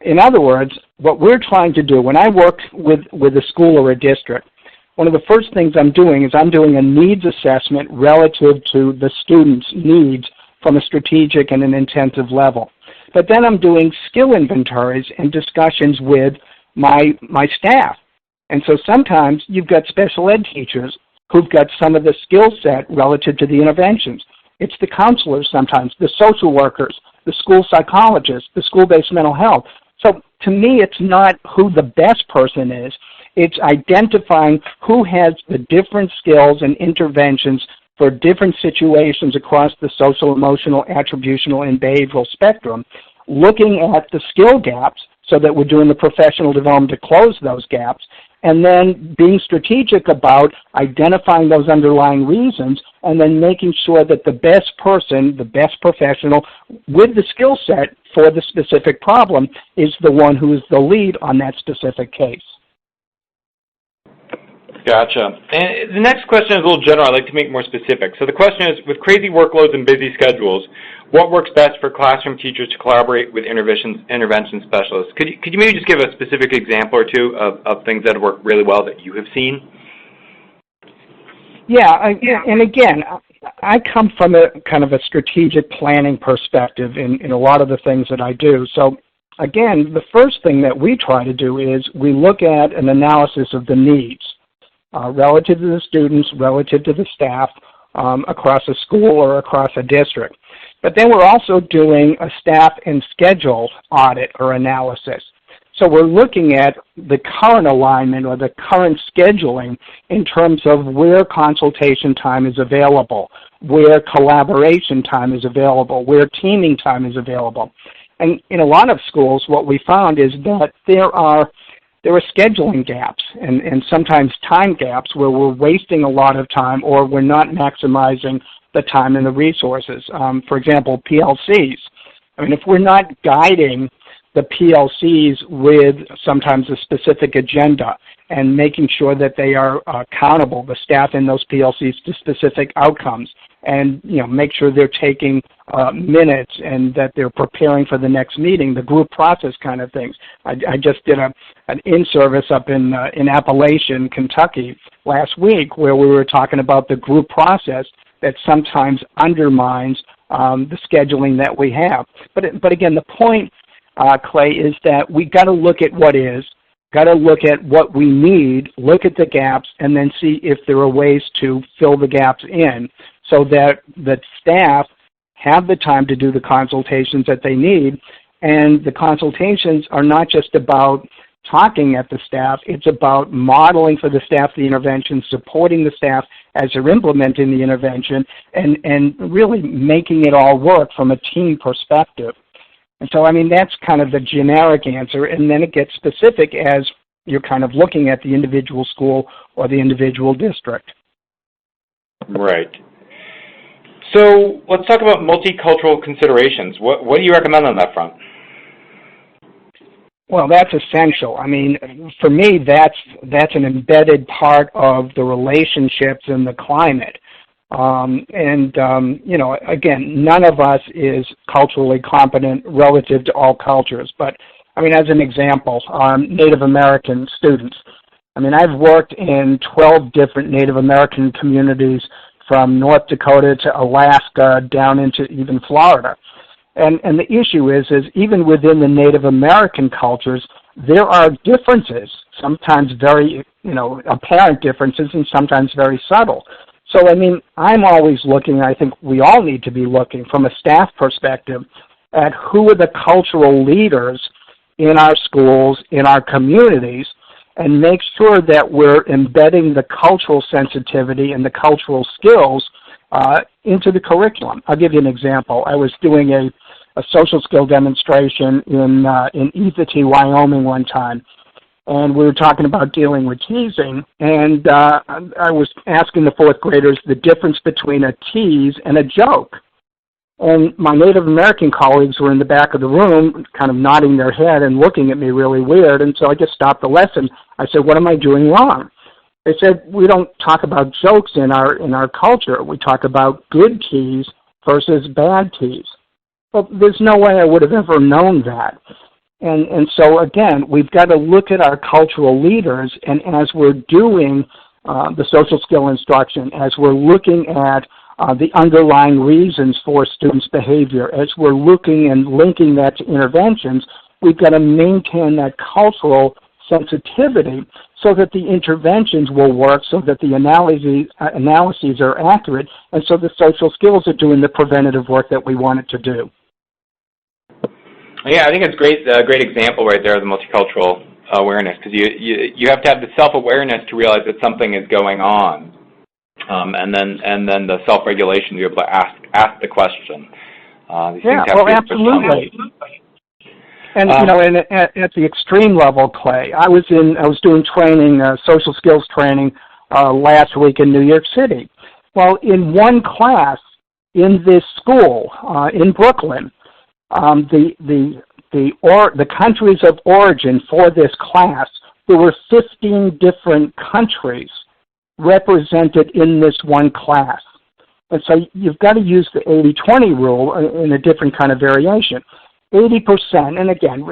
In other words, what we're trying to do, when I work with a school or a district, one of the first things I'm doing is I'm doing a needs assessment relative to the student's needs from a strategic and an intensive level. But then I'm doing skill inventories and discussions with my staff. And so sometimes you've got special ed teachers who've got some of the skill set relative to the interventions. It's the counselors sometimes, the social workers, the school psychologists, the school-based mental health. So to me, it's not who the best person is. It's identifying who has the different skills and interventions for different situations across the social, emotional, attributional, and behavioral spectrum, looking at the skill gaps so that we're doing the professional development to close those gaps, and then being strategic about identifying those underlying reasons and then making sure that the best person, the best professional with the skill set for the specific problem is the one who is the lead on that specific case. Gotcha. And the next question is a little general. I'd like to make more specific. So the question is, with crazy workloads and busy schedules, what works best for classroom teachers to collaborate with intervention specialists? Could you maybe just give a specific example or two of things that have worked really well that you have seen? Yeah, and again, I come from a kind of a strategic planning perspective in a lot of the things that I do. So again, the first thing that we try to do is we look at an analysis of the needs. Relative to the students, relative to the staff, across a school or across a district. But then we're also doing a staff and schedule audit or analysis. So we're looking at the current alignment or the current scheduling in terms of where consultation time is available, where collaboration time is available, where teaming time is available. And in a lot of schools, what we found is that there are scheduling gaps and sometimes time gaps where we're wasting a lot of time or we're not maximizing the time and the resources. For example, PLCs. I mean, if we're not guiding the PLCs with sometimes a specific agenda and making sure that they are accountable, the staff in those PLCs, to specific outcomes, and make sure they're taking minutes and that they're preparing for the next meeting, the group process kind of things. I just did an in-service up in Appalachian, Kentucky last week where we were talking about the group process that sometimes undermines the scheduling that we have. But again, the point, Clay, is that we got to look at what is, got to look at what we need, look at the gaps, and then see if there are ways to fill the gaps in so that the staff have the time to do the consultations that they need. And the consultations are not just about talking at the staff, it's about modeling for the staff the intervention, supporting the staff as they're implementing the intervention, and really making it all work from a team perspective. And so, I mean, that's kind of the generic answer, and then it gets specific as you're kind of looking at the individual school or the individual district. Right. So let's talk about multicultural considerations. What do you recommend on that front? Well, that's essential. I mean, for me, that's an embedded part of the relationships and the climate. Again, none of us is culturally competent relative to all cultures. But, I mean, as an example, Native American students. I mean, I've worked in 12 different Native American communities from North Dakota to Alaska down into even Florida. And the issue is even within the Native American cultures, there are differences, sometimes very, apparent differences and sometimes very subtle. So, I mean, I'm always looking, I think we all need to be looking from a staff perspective at who are the cultural leaders in our schools, in our communities, and make sure that we're embedding the cultural sensitivity and the cultural skills into the curriculum. I'll give you an example. I was doing a social skill demonstration in Ethiopia, Wyoming one time, and we were talking about dealing with teasing, and I was asking the fourth graders the difference between a tease and a joke. And my Native American colleagues were in the back of the room kind of nodding their head and looking at me really weird, and so I just stopped the lesson. I said, "What am I doing wrong?" They said, "We don't talk about jokes in our culture. We talk about good tease versus bad tease. Well, there's no way I would have ever known that. And so, again, we've got to look at our cultural leaders, and as we're doing the social skill instruction, as we're looking at the underlying reasons for students' behavior, as we're looking and linking that to interventions, we've got to maintain that cultural sensitivity so that the interventions will work, so that the analyses are accurate, and so the social skills are doing the preventative work that we want it to do. Yeah, I think it's a great example right there of the multicultural awareness, because you have to have the self-awareness to realize that something is going on, and then the self-regulation to be able to ask the question. Absolutely. And at the extreme level, Clay, I was doing training, social skills training, last week in New York City. Well, in one class in this school in Brooklyn, the countries of origin for this class, there were 15 different countries represented in this one class. And so you've got to use the 80-20 rule in a different kind of variation. 80%, and again,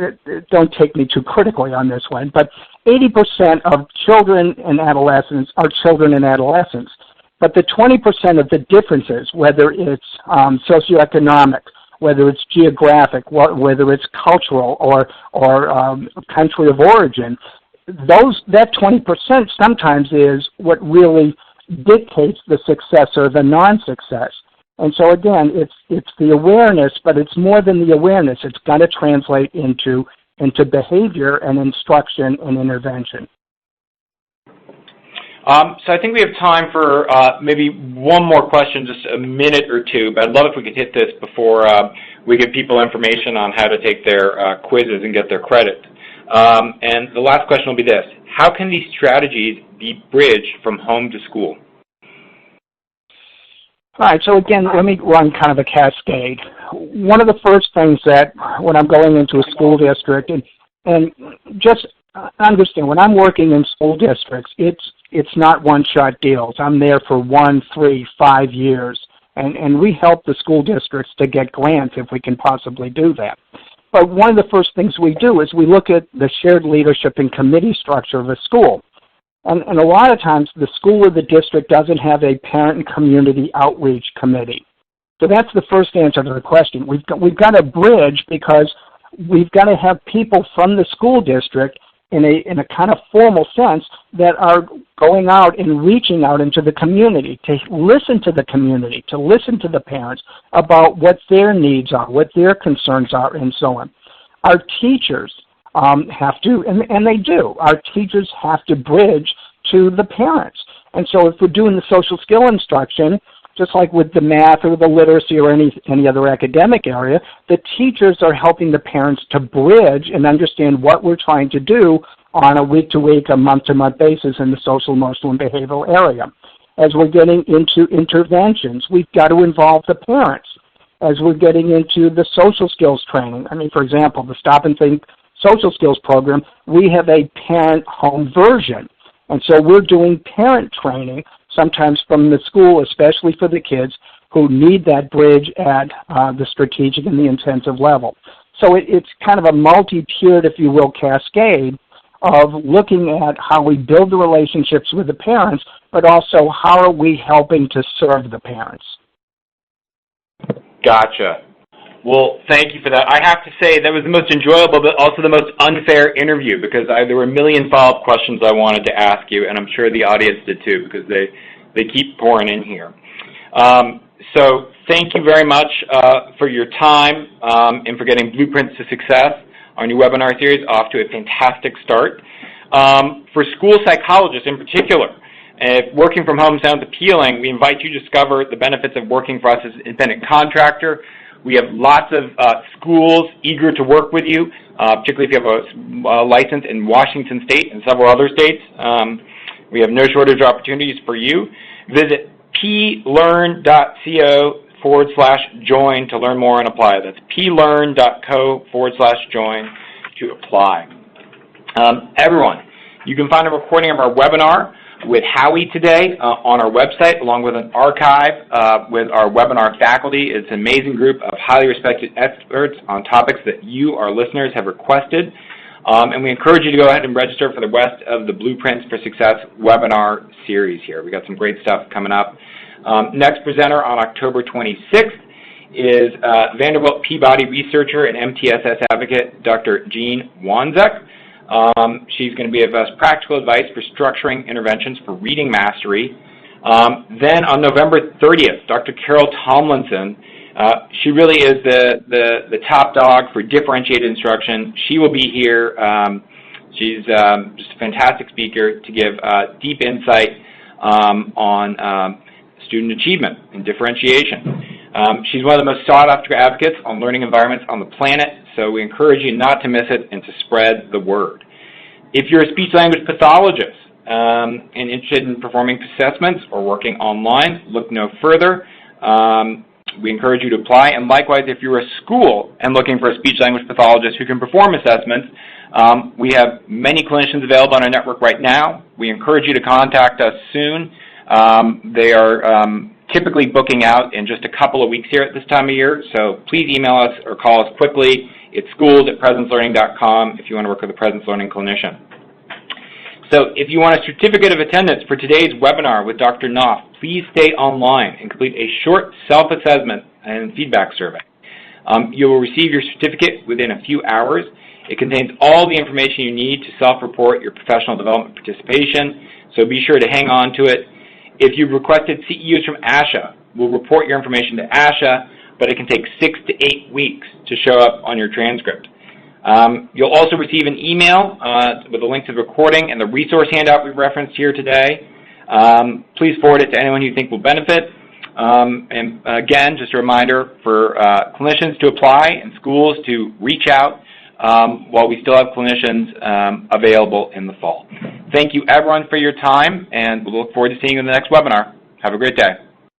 don't take me too critically on this one, but 80% of children and adolescents are children and adolescents. But the 20% of the differences, whether it's socioeconomic, whether it's geographic, whether it's cultural or country of origin, that 20% sometimes is what really dictates the success or the non-success. And so again, it's the awareness, but it's more than the awareness. It's got to translate into behavior and instruction and intervention. So I think we have time for maybe one more question, just a minute or two, but I'd love if we could hit this before we give people information on how to take their quizzes and get their credit. And the last question will be this: how can these strategies be bridged from home to school? All right, so again, let me run kind of a cascade. One of the first things that when I'm going into a school district, and just understand, when I'm working in school districts, it's not one-shot deals. I'm there for 1, 3, 5 years, and we help the school districts to get grants if we can possibly do that. But one of the first things we do is we look at the shared leadership and committee structure of a school. And a lot of times the school or the district doesn't have a parent and community outreach committee. So that's the first answer to the question. We've got a bridge because we've got to have people from the school district in a kind of formal sense that are going out and reaching out into the community to listen to the community, to listen to the parents about what their needs are, what their concerns are, and so on. Our teachers have to, and they do, our teachers have to bridge to the parents. And so if we're doing the social skill instruction, just like with the math or the literacy or any other academic area, the teachers are helping the parents to bridge and understand what we're trying to do on a week-to-week, a month-to-month basis in the social, emotional, and behavioral area. As we're getting into interventions, we've got to involve the parents. As we're getting into the social skills training, for example, the Stop and Think social skills program, we have a parent home version. And so we're doing parent training, sometimes from the school, especially for the kids who need that bridge at the strategic and the intensive level. So it's kind of a multi-tiered, if you will, cascade of looking at how we build the relationships with the parents, but also how are we helping to serve the parents. Gotcha. Well, thank you for that. I have to say that was the most enjoyable, but also the most unfair interview, because there were a million follow-up questions I wanted to ask you, and I'm sure the audience did too, because they keep pouring in here. So thank you very much for your time and for getting Blueprints to Success. Our new webinar series off to a fantastic start. For school psychologists in particular, if working from home sounds appealing, we invite you to discover the benefits of working for us as an independent contractor. We have lots of schools eager to work with you, particularly if you have a license in Washington State and several other states. We have no shortage of opportunities for you. Visit plearn.co/join to learn more and apply. That's plearn.co/join to apply. Everyone, you can find a recording of our webinar with Howie today on our website, along with an archive with our webinar faculty. It's an amazing group of highly respected experts on topics that you, our listeners, have requested. And we encourage you to go ahead and register for the rest of the Blueprints for Success webinar series here. We got some great stuff coming up. Next presenter on October 26th is Vanderbilt Peabody researcher and MTSS advocate, Dr. Jean Wanzek. She's going to give us practical advice for structuring interventions for reading mastery. Then on November 30th, Dr. Carol Tomlinson, she really is the top dog for differentiated instruction. She will be here. She's just a fantastic speaker to give deep insight on student achievement and differentiation. She's one of the most sought-after advocates on learning environments on the planet, so we encourage you not to miss it and to spread the word. If you're a speech-language pathologist and interested in performing assessments or working online, look no further. We encourage you to apply. And likewise, if you're a school and looking for a speech-language pathologist who can perform assessments, we have many clinicians available on our network right now. We encourage you to contact us soon. They are typically booking out in just a couple of weeks here at this time of year, so please email us or call us quickly. It's schools@presencelearning.com if you want to work with a Presence Learning clinician. So if you want a certificate of attendance for today's webinar with Dr. Knopf, please stay online and complete a short self-assessment and feedback survey. You will receive your certificate within a few hours. It contains all the information you need to self-report your professional development participation, so be sure to hang on to it. If you've requested CEUs from ASHA, we'll report your information to ASHA, but it can take 6 to 8 weeks to show up on your transcript. You'll also receive an email with a link to the recording and the resource handout we've referenced here today. Please forward it to anyone you think will benefit. And again, just a reminder for clinicians to apply and schools to reach out while we still have clinicians available in the fall. Thank you, everyone, for your time, and we'll look forward to seeing you in the next webinar. Have a great day.